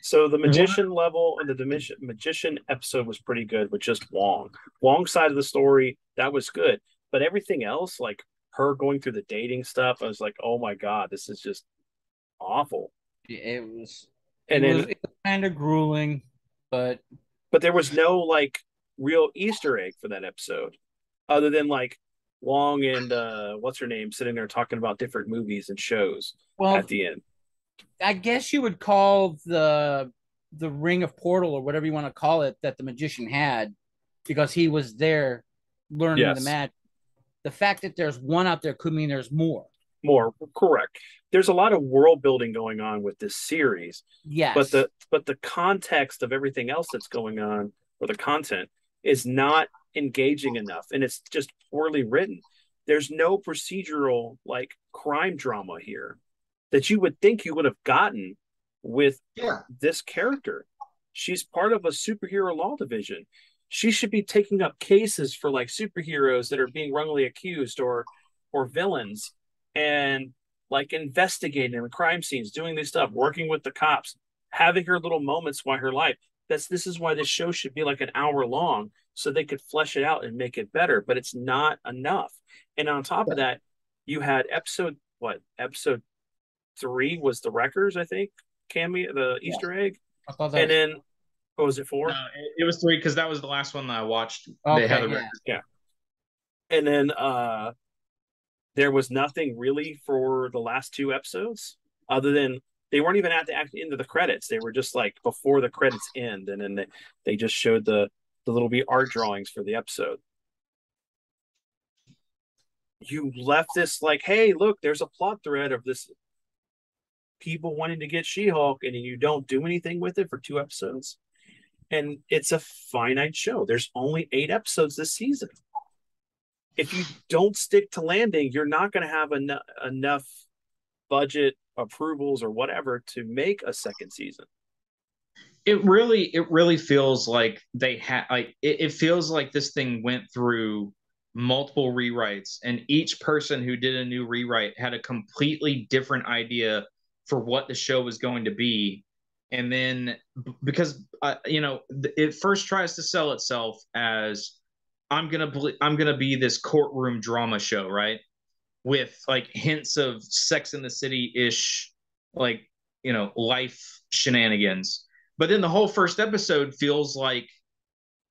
So the magician level and the magician episode was pretty good with just Wong. Wong's side of the story, that was good. But everything else, like her going through the dating stuff, I was like, oh my God, this is just awful. It was kind of grueling, but there was no like real Easter egg for that episode, other than like Wong and what's her name sitting there talking about different movies and shows at the end. I guess you would call the ring of portal, or whatever you want to call it, that the magician had, because he was there learning the magic. The fact that there's one out there could mean there's more. Correct. There's a lot of world building going on with this series. Yes. But the context of everything else that's going on, or the content, is not engaging enough, and it's just poorly written. There's no procedural like crime drama here that you would think you would have gotten with this character. She's part of a superhero law division. She should be taking up cases for like superheroes that are being wrongly accused or villains, and like investigating the crime scenes, doing this stuff, working with the cops, having her little moments while her life. This is why this show should be like an hour long, so they could flesh it out and make it better, but it's not enough. And on top of that, you had episode 3 was the Wreckers, I think, cameo, the Easter egg. And then, what was it 4? No, it was 3, because that was the last one that I watched. Okay, they had the Wreckers. Yeah. And then there was nothing really for the last 2 episodes, other than they weren't even at the end of the credits. They were just like before the credits end, and then they just showed the little art drawings for the episode. You left this like, hey, look, there's a plot thread of this people wanting to get She-Hulk, and you don't do anything with it for 2 episodes. And it's a finite show. There's only 8 episodes this season. If you don't stick to landing, you're not going to have enough budget approvals or whatever to make a second season. It really feels like they had it feels like this thing went through multiple rewrites, and each person who did a new rewrite had a completely different idea for what the show was going to be. And then because it first tries to sell itself as I'm gonna be this courtroom drama show, right? With like hints of Sex in the City-ish, like, life shenanigans. But then the whole first episode feels like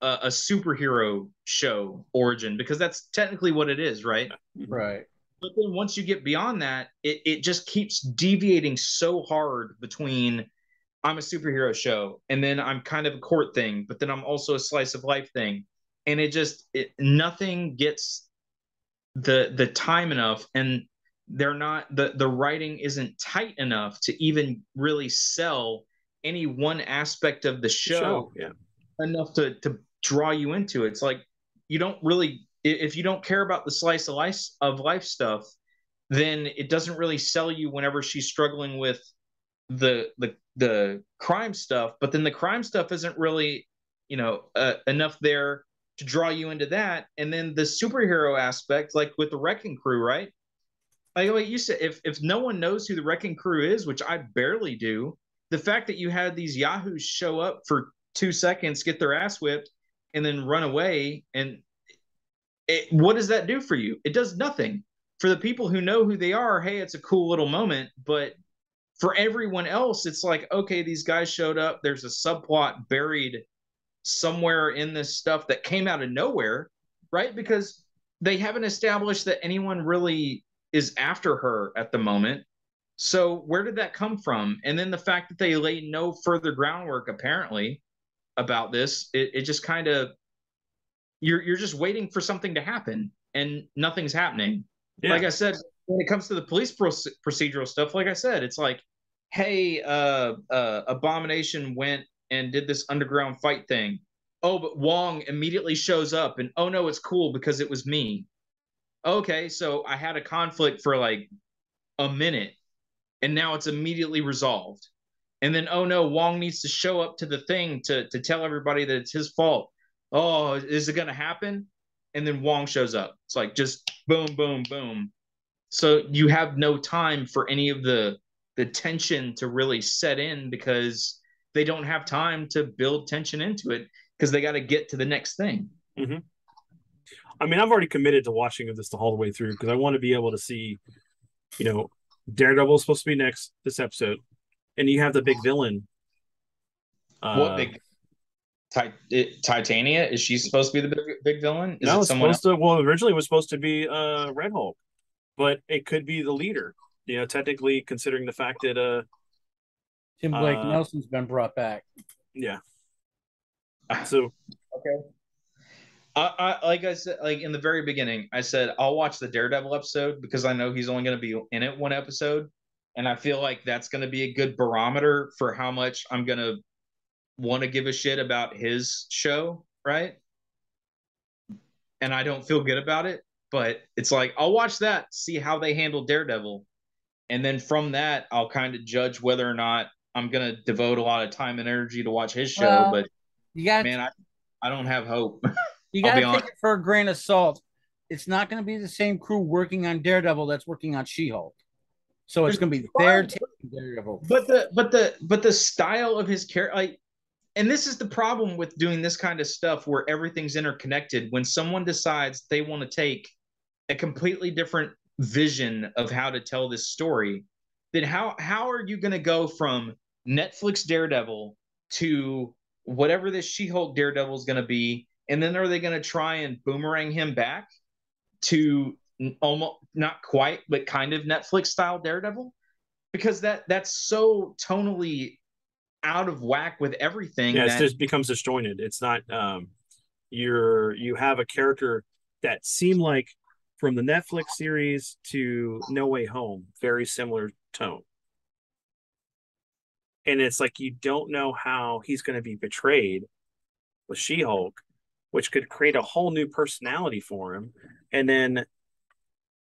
a superhero show origin, because that's technically what it is, right? Right. But then once you get beyond that, it just keeps deviating so hard between I'm a superhero show, and then I'm kind of a court thing, but then I'm also a slice of life thing. And nothing gets the time enough, and they're not the writing isn't tight enough to even really sell any one aspect of the show Yeah. enough to draw you into it. It's like you don't really, if you don't care about the slice of life stuff, then it doesn't really sell you whenever she's struggling with the crime stuff. But then the crime stuff isn't really, enough there to draw you into that. And then the superhero aspect, like with the Wrecking Crew, right? Like you said, if no one knows who the Wrecking Crew is, which I barely do, the fact that you had these yahoos show up for 2 seconds, get their ass whipped, and then run away, and what does that do for you? It does nothing. For the people who know who they are, hey, it's a cool little moment. But for everyone else, it's like, okay, these guys showed up. There's a subplot buried somewhere in this stuff that came out of nowhere, right? Because they haven't established that anyone really is after her at the moment. So where did that come from? And then the fact that they laid no further groundwork apparently about this, it just kind of, you're just waiting for something to happen and nothing's happening. Yeah. Like I said, when it comes to the police procedural stuff, like I said, it's like, hey, Abomination went and did this underground fight thing. Oh, but Wong immediately shows up and, oh no, it's cool because it was me. Okay, so I had a conflict for like a minute and now it's immediately resolved. And then, oh no, Wong needs to show up to the thing to tell everybody that it's his fault. Oh, is it going to happen? And then Wong shows up. It's like just boom, boom, boom. So you have no time for any of the tension to really set in because they don't have time to build tension into it because they got to get to the next thing. Mm-hmm. I mean, I've already committed to watching this the whole way through because I want to be able to see, Daredevil is supposed to be next this episode, and you have the big villain. What big? Titania? Is she supposed to be the big villain? No, it's supposed to. Well, originally it was supposed to be Red Hulk, but it could be the leader. Technically considering the fact that Tim Blake Nelson's been brought back. Yeah. So okay. I like I said, like in the very beginning, I said I'll watch the Daredevil episode because I know he's only going to be in it one episode, and I feel like that's going to be a good barometer for how much I'm going to want to give a shit about his show, right? And I don't feel good about it, but it's like I'll watch that, see how they handle Daredevil, and then from that I'll kind of judge whether or not I'm going to devote a lot of time and energy to watch his show. But I don't have hope. You got to take it for a grain of salt. It's not going to be the same crew working on Daredevil that's working on She-Hulk. So it's going to be their taking Daredevil. But the style of his character, like, and this is the problem with doing this kind of stuff where everything's interconnected. When someone decides they want to take a completely different vision of how to tell this story, then how are you going to go from Netflix Daredevil to whatever this She-Hulk Daredevil is going to be? And then are they going to try and boomerang him back to almost not quite, but kind of Netflix style Daredevil? Because that's so tonally out of whack with everything. Yeah, it just becomes disjointed. It's not you have a character that seemed like from the Netflix series to No Way Home, very similar tone. And it's like you don't know how he's going to be portrayed with She-Hulk, which could create a whole new personality for him, and then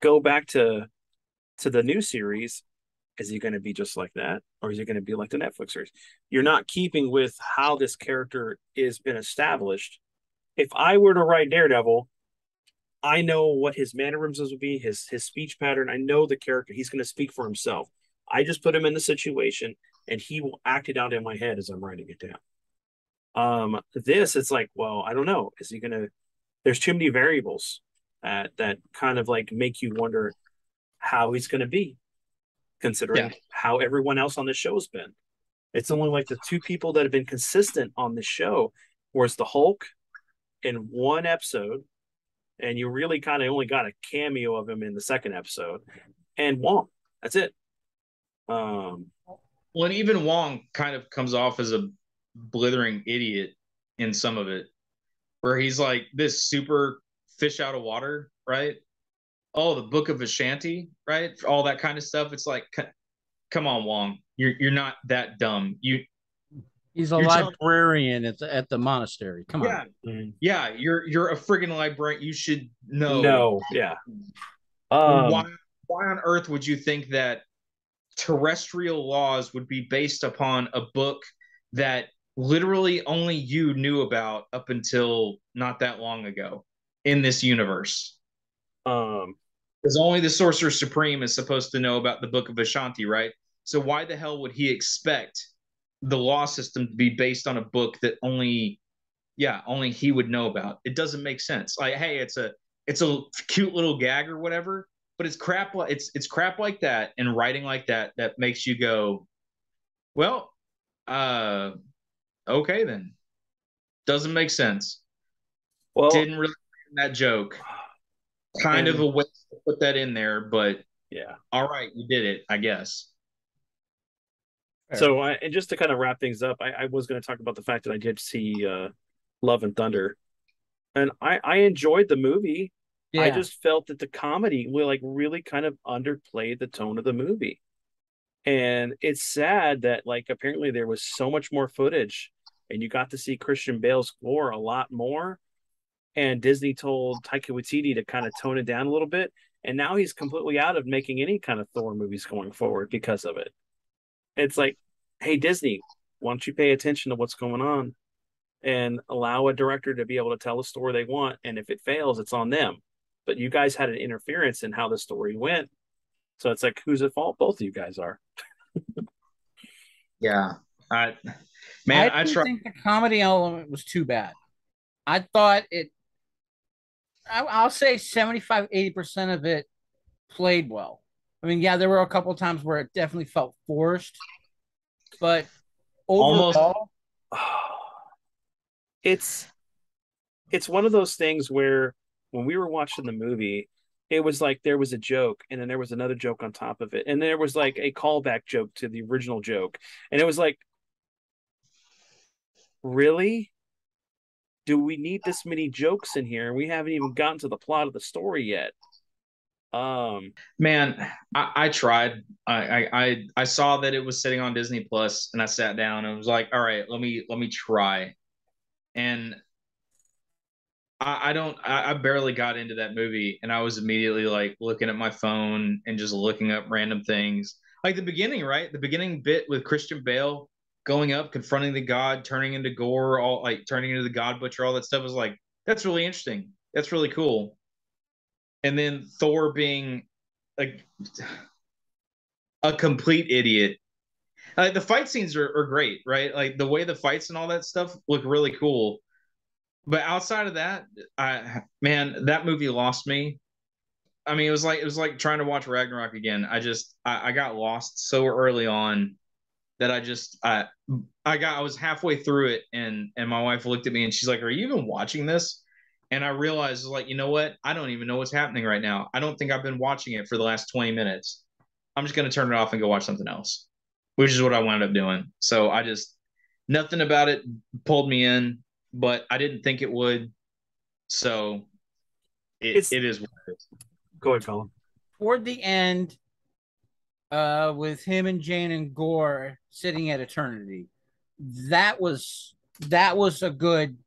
go back to the new series. Is he going to be just like that, or is he going to be like the Netflix series? You're not keeping with how this character has been established. If I were to write Daredevil, I know what his mannerisms would be, his speech pattern. I know the character. He's going to speak for himself. I just put him in the situation, and he will act it out in my head as I'm writing it down. It's like, well, I don't know. Is he gonna? There's too many variables that kind of like make you wonder how he's gonna be, considering how everyone else on the show's been. It's only like the two people that have been consistent on the show, whereas the Hulk in one episode, and you really kind of only got a cameo of him in the second episode, and Wong. That's it. Well, and even Wong kind of comes off as a blithering idiot in some of it, where he's like this super fish out of water, right? oh, the Book of Ashanti, right? All that kind of stuff. It's like, come on, Wong, you're not that dumb. He's a You're telling, librarian at the monastery. Come on. yeah, yeah, you're a friggin' librarian. You should know. No, yeah. Why on earth would you think that terrestrial laws would be based upon a book that literally only you knew about up until not that long ago in this universe? Because only the Sorcerer Supreme is supposed to know about the Book of Ashanti, right? So why the hell would he expect the law system to be based on a book that only he would know about? It doesn't make sense. Like, hey, it's a cute little gag or whatever, but it's crap. It's crap like that and writing like that that makes you go, well, okay then. Doesn't make sense. Well, didn't really that joke. Kind of a waste to put that in there, but yeah. All right, you did it, I guess. So, and just to kind of wrap things up, I was going to talk about the fact that I did see Love and Thunder, and I enjoyed the movie. Yeah. I just felt that the comedy will like really kind of underplayed the tone of the movie, and it's sad that like apparently there was so much more footage, and you got to see Christian Bale's gore a lot more, and Disney told Taika Waititi to kind of tone it down a little bit, and now he's completely out of making any kind of Thor movies going forward because of it. It's like, hey, Disney, why don't you pay attention to what's going on and allow a director to be able to tell the story they want, and if it fails, it's on them. But you guys had an interference in how the story went, so it's like, who's at fault? Both of you guys are. Yeah, I think the comedy element was too bad. I thought I'll say 75-80% of it played well. I mean, yeah, there were a couple of times where it definitely felt forced, but overall, it's one of those things where when we were watching the movie, it was like there was a joke, and then there was another joke on top of it, and there was like a callback joke to the original joke, and it was like, really? Do we need this many jokes in here? We haven't even gotten to the plot of the story yet. Man, I tried. I saw that it was sitting on Disney Plus, and I sat down and was like, all right, let me try. And I barely got into that movie, and I was immediately like looking at my phone and just looking up random things. Like the beginning, right? The beginning bit with Christian Bale going up, confronting the god, turning into gore, all like turning into the god butcher, all that stuff was like, that's really interesting. That's really cool. And then Thor being a complete idiot. The fight scenes are great, right? Like the way the fights and all that stuff look really cool. But outside of that, man, that movie lost me. I mean, it was like trying to watch Ragnarok again. I got lost so early on that I was halfway through it, and my wife looked at me and she's like, "Are you even watching this?" And I realized, like, you know what? I don't even know what's happening right now. I don't think I've been watching it for the last 20 minutes. I'm just going to turn it off and go watch something else, which is what I wound up doing. So nothing about it pulled me in, but I didn't think it would. So it is what it is. Go ahead, Colin. Toward the end, with him and Jane and Gore sitting at eternity, that was a good,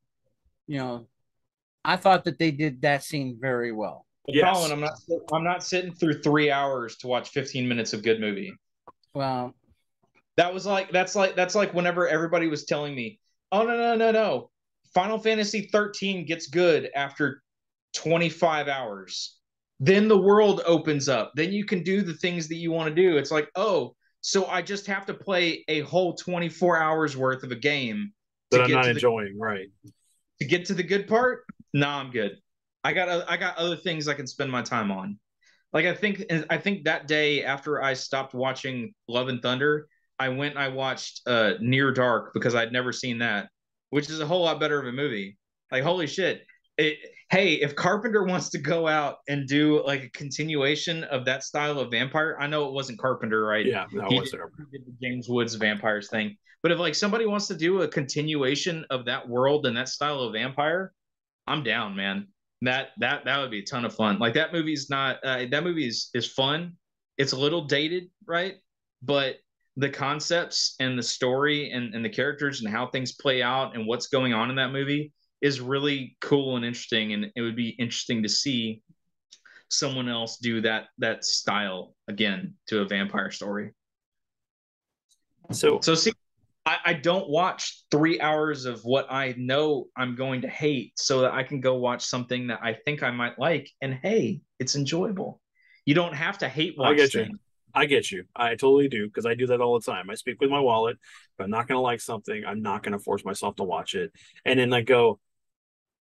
I thought that they did that scene very well. Yes. Colin, I'm not sitting through 3 hours to watch 15 minutes of good movie. Well, that's like whenever everybody was telling me, "Oh no. Final Fantasy 13 gets good after 25 hours. Then the world opens up. Then you can do the things that you want to do." It's like, "Oh, so I just have to play a whole 24 hours worth of a game that I'm not enjoying, right? To get to the good part? Nah, I'm good. I got other things I can spend my time on." Like I think that day after I stopped watching Love and Thunder, I went and I watched Near Dark because I'd never seen that, which is a whole lot better of a movie. Like, holy shit. Hey, if Carpenter wants to go out and do like a continuation of that style of vampire, I know it wasn't Carpenter, right? Yeah, no, he did the James Woods vampires thing. But if like somebody wants to do a continuation of that world and that style of vampire, I'm down, man. That would be a ton of fun. Like that movie's not that movie is fun. It's a little dated, right? But the concepts and the story and the characters and how things play out and what's going on in that movie is really cool and interesting. And it would be interesting to see someone else do that style again to a vampire story. So see, I don't watch 3 hours of what I know I'm going to hate so that I can go watch something that I think I might like. And hey, it's enjoyable. You don't have to hate watch things. I get you. I totally do, because I do that all the time. I speak with my wallet. If I'm not going to like something, I'm not going to force myself to watch it. And then I go,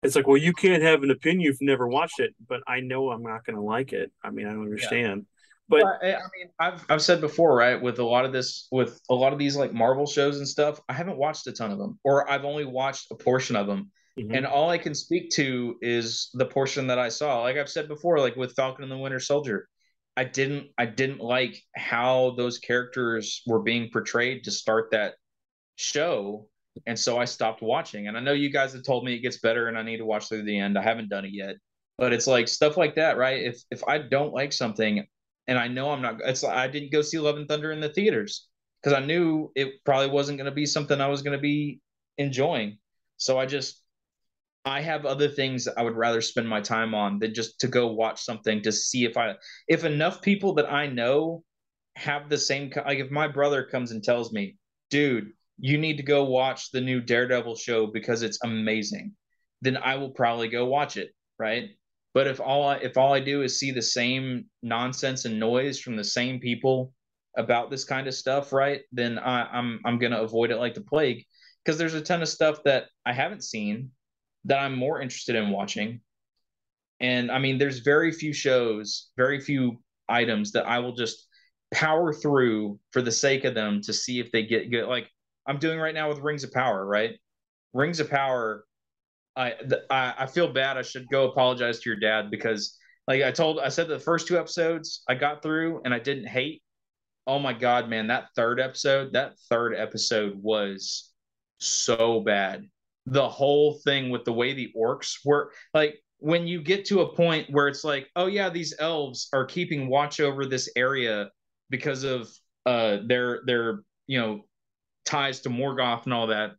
it's like, well, you can't have an opinion if you've never watched it, but I know I'm not going to like it. I mean, I don't understand. But I mean, I've said before, right? With a lot of these like Marvel shows and stuff, I haven't watched a ton of them, or I've only watched a portion of them. Mm-hmm. And all I can speak to is the portion that I saw. Like I've said before, like with Falcon and the Winter Soldier, I didn't like how those characters were being portrayed to start that show. And so I stopped watching. And I know you guys have told me it gets better and I need to watch through the end. I haven't done it yet. But it's like stuff like that, right? If I don't like something and I know I'm not, it's like I didn't go see Love and Thunder in the theaters because I knew it probably wasn't going to be something I was going to be enjoying. So I have other things that I would rather spend my time on than just to go watch something to see if enough people that I know have the same, like if my brother comes and tells me, dude, you need to go watch the new Daredevil show because it's amazing, then I will probably go watch it, right? But if all I do is see the same nonsense and noise from the same people about this kind of stuff, right? Then I'm gonna avoid it like the plague, because there's a ton of stuff that I haven't seen that I'm more interested in watching. And I mean, there's very few shows, very few items that I will just power through for the sake of them to see if they get good. Like I'm doing right now with Rings of Power, right? Rings of Power. I feel bad. I should go apologize to your dad because like I said the first 2 episodes I got through and I didn't hate. Oh my God, man, that third episode was so bad. The whole thing with the way the orcs were, like when you get to a point where it's like, oh yeah, these elves are keeping watch over this area because of their ties to Morgoth and all that.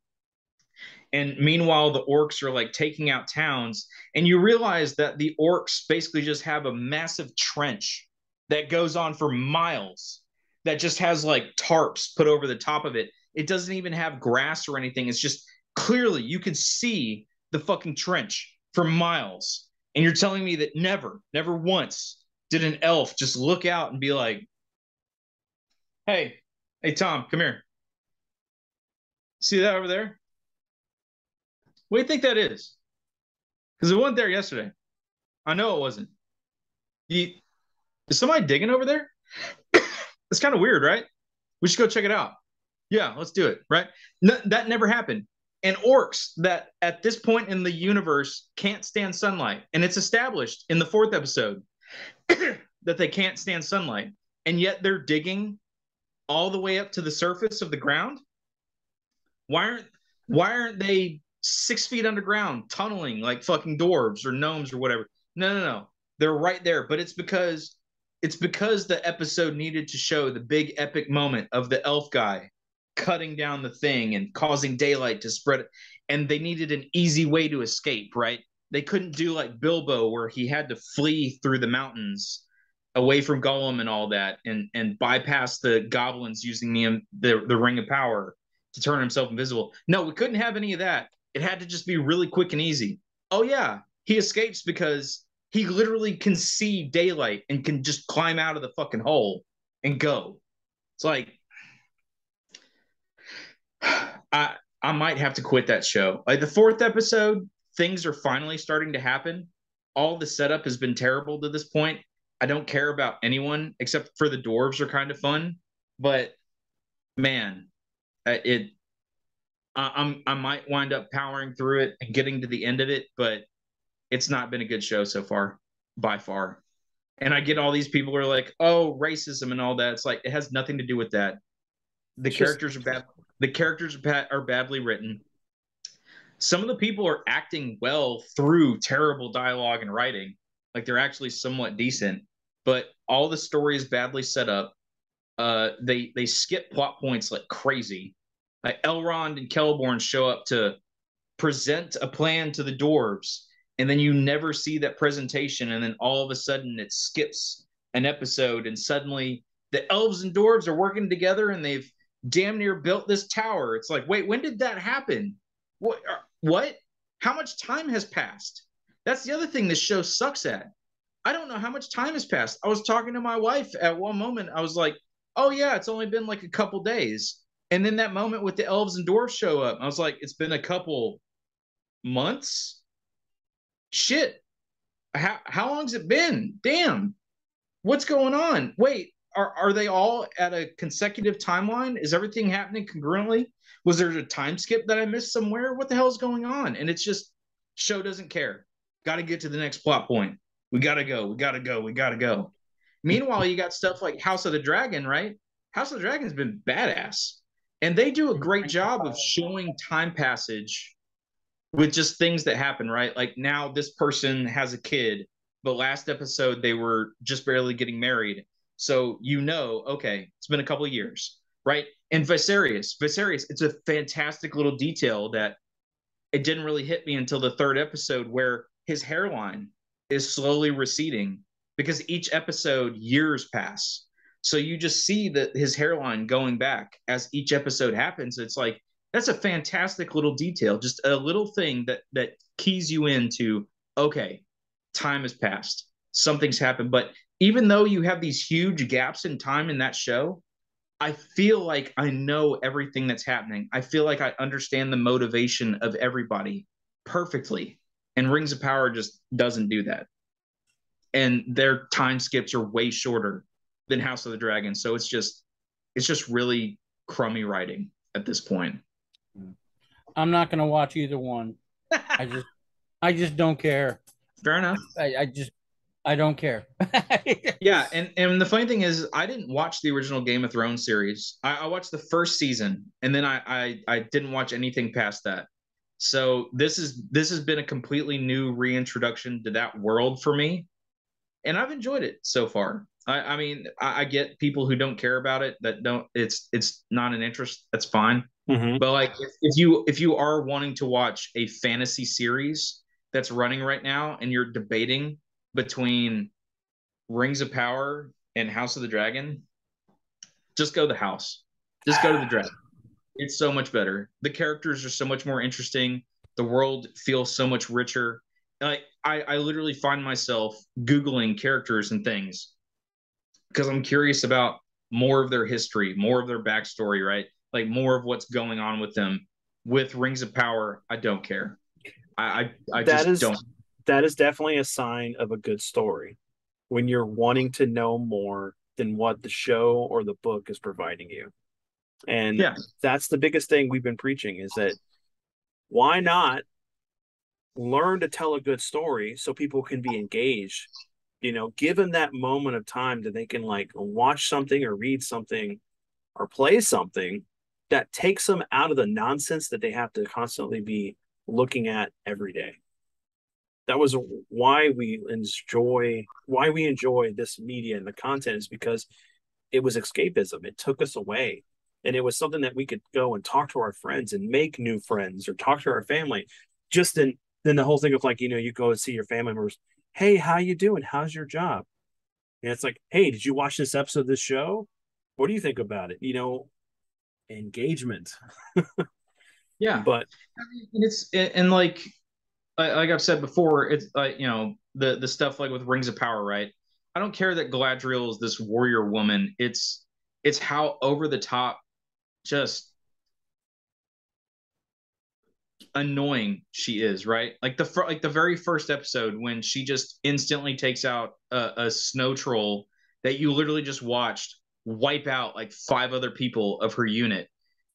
And meanwhile, the orcs are like taking out towns, and you realize that the orcs basically just have a massive trench that goes on for miles that just has like tarps put over the top of it. It doesn't even have grass or anything. It's just clearly you can see the fucking trench for miles. And you're telling me that never once did an elf just look out and be like, hey, Tom, come here. See that over there? What do you think that is? Because it wasn't there yesterday. I know it wasn't. Is somebody digging over there? It's kind of weird, right? We should go check it out. Yeah, let's do it, right? No, that never happened. And orcs that at this point in the universe can't stand sunlight. And it's established in the 4th episode that they can't stand sunlight. And yet they're digging all the way up to the surface of the ground. Why aren't they 6 feet underground tunneling like fucking dwarves or gnomes or whatever? No. They're right there. But it's because the episode needed to show the big epic moment of the elf guy cutting down the thing and causing daylight to spread it. And they needed an easy way to escape, right? They couldn't do like Bilbo where he had to flee through the mountains away from Gollum and all that and bypass the goblins using the Ring of Power to turn himself invisible. No, we couldn't have any of that. It had to just be really quick and easy. Oh yeah, he escapes because he literally can see daylight and can just climb out of the fucking hole and go. It's like, I might have to quit that show. Like the 4th episode, things are finally starting to happen. All the setup has been terrible to this point. I don't care about anyone except for the dwarves are kind of fun. But man, I might wind up powering through it and getting to the end of it, but it's not been a good show so far, by far. And I get all these people who are like, oh, racism and all that. It's like, it has nothing to do with that. The characters are bad. The characters are badly written. some of the people are acting well through terrible dialogue and writing. Like they're actually somewhat decent, but all the story is badly set up. They skip plot points like crazy. Like Elrond and Celeborn show up to present a plan to the dwarves, and then you never see that presentation, and then all of a sudden it skips an episode, and suddenly the elves and dwarves are working together, and they've damn near built this tower. It's like, wait, when did that happen? What? How much time has passed? That's the other thing this show sucks at. I don't know how much time has passed. I was talking to my wife at one moment. I was like, oh, yeah, it's only been like a couple days. And then that moment with the elves and dwarves show up, I was like, it's been a couple months? Shit. How long's it been? Damn. What's going on? Wait, are they all at a consecutive timeline? Is everything happening congruently? Was there a time skip that I missed somewhere? What the hell is going on? And it's just, show doesn't care. Got to get to the next plot point. We got to go. We got to go. We got to go. Meanwhile, you got stuff like House of the Dragon, right? House of the Dragon's been badass. And they do a great job of showing time passage with just things that happen, right? Like now this person has a kid, but last episode they were just barely getting married. So okay, it's been a couple of years, right? And Viserys, it's a fantastic little detail that it didn't really hit me until the third episode, where his hairline is slowly receding because each episode years pass. So you just see that his hairline going back as each episode happens. It's like, that's a fantastic little detail, just a little thing that keys you into, okay, time has passed, something's happened. But even though you have these huge gaps in time in that show, I feel like I know everything that's happening. I feel like I understand the motivation of everybody perfectly. And Rings of Power just doesn't do that. And their time skips are way shorter than House of the Dragon. So it's just really crummy writing at this point. I'm not gonna watch either one. I just don't care. Fair enough. I don't care. Yeah, and the funny thing is, I didn't watch the original Game of Thrones series. I watched the first season, and then I didn't watch anything past that. So this has been a completely new reintroduction to that world for me, and I've enjoyed it so far. I mean, I get people who don't care about it, that don't. It's not an interest. That's fine. Mm-hmm. But like, if you are wanting to watch a fantasy series that's running right now, and you're debating between Rings of Power and House of the Dragon, just go the House. Just go to the Dragon. It's so much better. The characters are so much more interesting. The world feels so much richer. Like I literally find myself Googling characters and things because I'm curious about more of their history, more of their backstory, right? Like more of what's going on with them. With Rings of Power, I don't care. I just don't. That is definitely a sign of a good story, when you're wanting to know more than what the show or the book is providing you. And yeah, that's the biggest thing we've been preaching, is that why not learn to tell a good story so people can be engaged? Give them that moment of time that they can like watch something or read something or play something that takes them out of the nonsense that they have to constantly be looking at every day. That was why we enjoy this media and the content, is because it was escapism. It took us away, and it was something that we could go and talk to our friends and make new friends, or talk to our family. Just then the whole thing of like, you go and see your family members. Hey, how you doing? How's your job? And it's like, hey, did you watch this episode of this show? What do you think about it? Engagement. Yeah, but like I've said before, it's like, the stuff like with Rings of Power, right? I don't care that Galadriel is this warrior woman. It's how over the top, just annoying she is, right? Like the very first episode, when she just instantly takes out a snow troll that you literally just watched wipe out like 5 other people of her unit.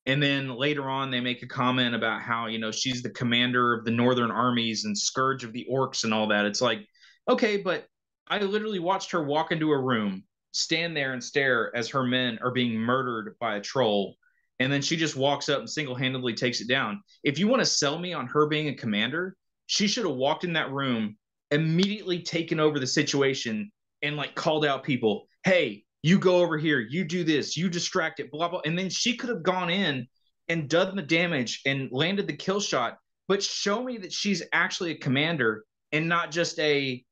And then later on, they make a comment about how, she's the commander of the northern armies and scourge of the orcs and all that. It's like, okay, but I literally watched her walk into a room, stand there and stare as her men are being murdered by a troll. And then she just walks up and single-handedly takes it down. If you want to sell me on her being a commander, she should have walked in that room, immediately taken over the situation, and like called out people. Hey, you go over here, you do this, you distract it, blah, blah. And then she could have gone in and done the damage and landed the kill shot. But show me that she's actually a commander and not just a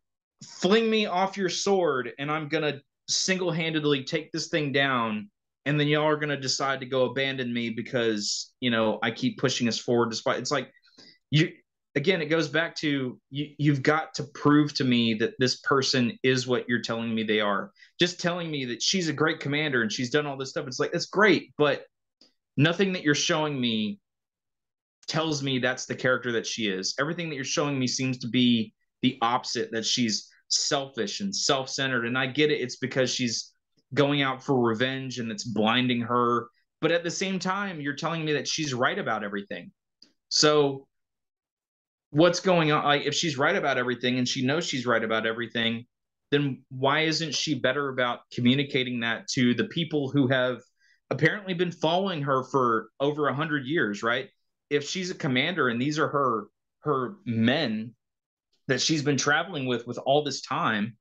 fling me off your sword and I'm going to single-handedly take this thing down. And then y'all are going to decide to go abandon me because, you know, I keep pushing us forward despite it's like you, again, it goes back to you've got to prove to me that this person is what you're telling me they are. Just telling me that she's a great commander and she's done all this stuff. It's like, that's great, but nothing that you're showing me tells me that's the character that she is. Everything that you're showing me seems to be the opposite, that she's selfish and self-centered. And I get it. It's because she's going out for revenge and it's blinding her. But at the same time, you're telling me that she's right about everything. So what's going on? Like, if she's right about everything and she knows she's right about everything, then why isn't she better about communicating that to the people who have apparently been following her for over 100 years, right? If she's a commander and these are her men that she's been traveling with all this time,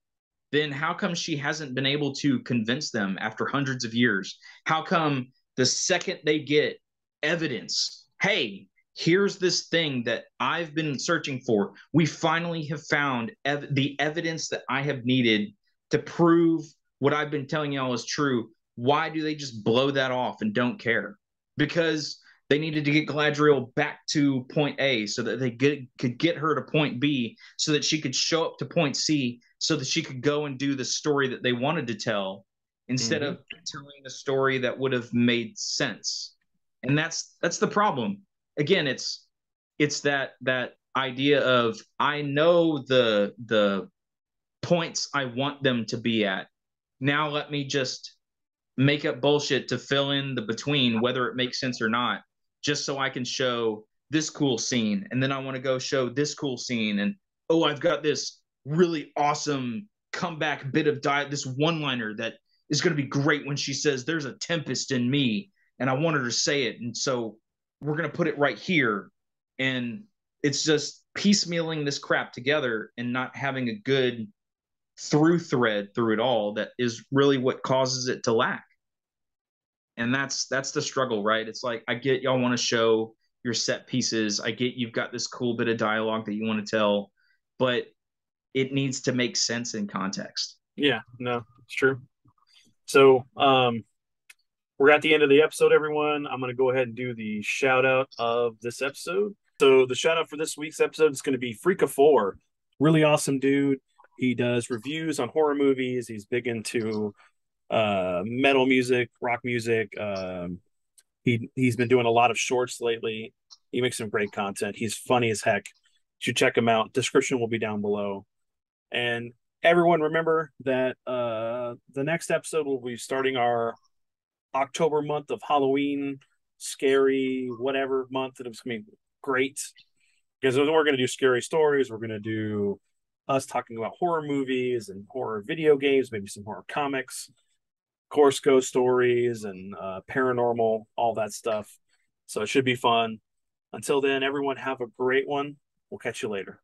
then how come she hasn't been able to convince them after hundreds of years? How come the second they get evidence, hey, here's this thing that I've been searching for, we finally have found the evidence that I have needed to prove what I've been telling y'all is true, why do they just blow that off and don't care? Because they needed to get Galadriel back to point A so that they could get her to point B so that she could show up to point C so that she could go and do the story that they wanted to tell instead of telling the story that would have made sense. And that's the problem. Again, it's that idea of I know the points I want them to be at. Now let me just make up bullshit to fill in the between, whether it makes sense or not, just so I can show this cool scene. And then I want to go show this cool scene. And, oh, I've got this really awesome comeback bit of this one-liner that is going to be great when she says, there's a tempest in me. And I want her to say it. And so we're going to put it right here. And it's just piecemealing this crap together and not having a good through thread through it all that is really what causes it to lack. And that's the struggle, right? It's like, I get y'all want to show your set pieces, I get you've got this cool bit of dialogue that you want to tell, but it needs to make sense in context. Yeah, no, it's true. So we're at the end of the episode, everyone. I'm going to go ahead and do the shout out of this episode. So the shout out for this week's episode is going to be Freaka4. Really awesome dude. He does reviews on horror movies. He's big into metal music, rock music. He's been doing a lot of shorts lately. He makes some great content. He's funny as heck. You should check him out. Description will be down below. And everyone remember that the next episode will be starting our October month of Halloween, scary, whatever month. It's going to be great. Because we're going to do scary stories. We're going to do us talking about horror movies and horror video games, maybe some horror comics, of course, ghost stories and paranormal, all that stuff. So it should be fun. Until then, everyone have a great one. We'll catch you later.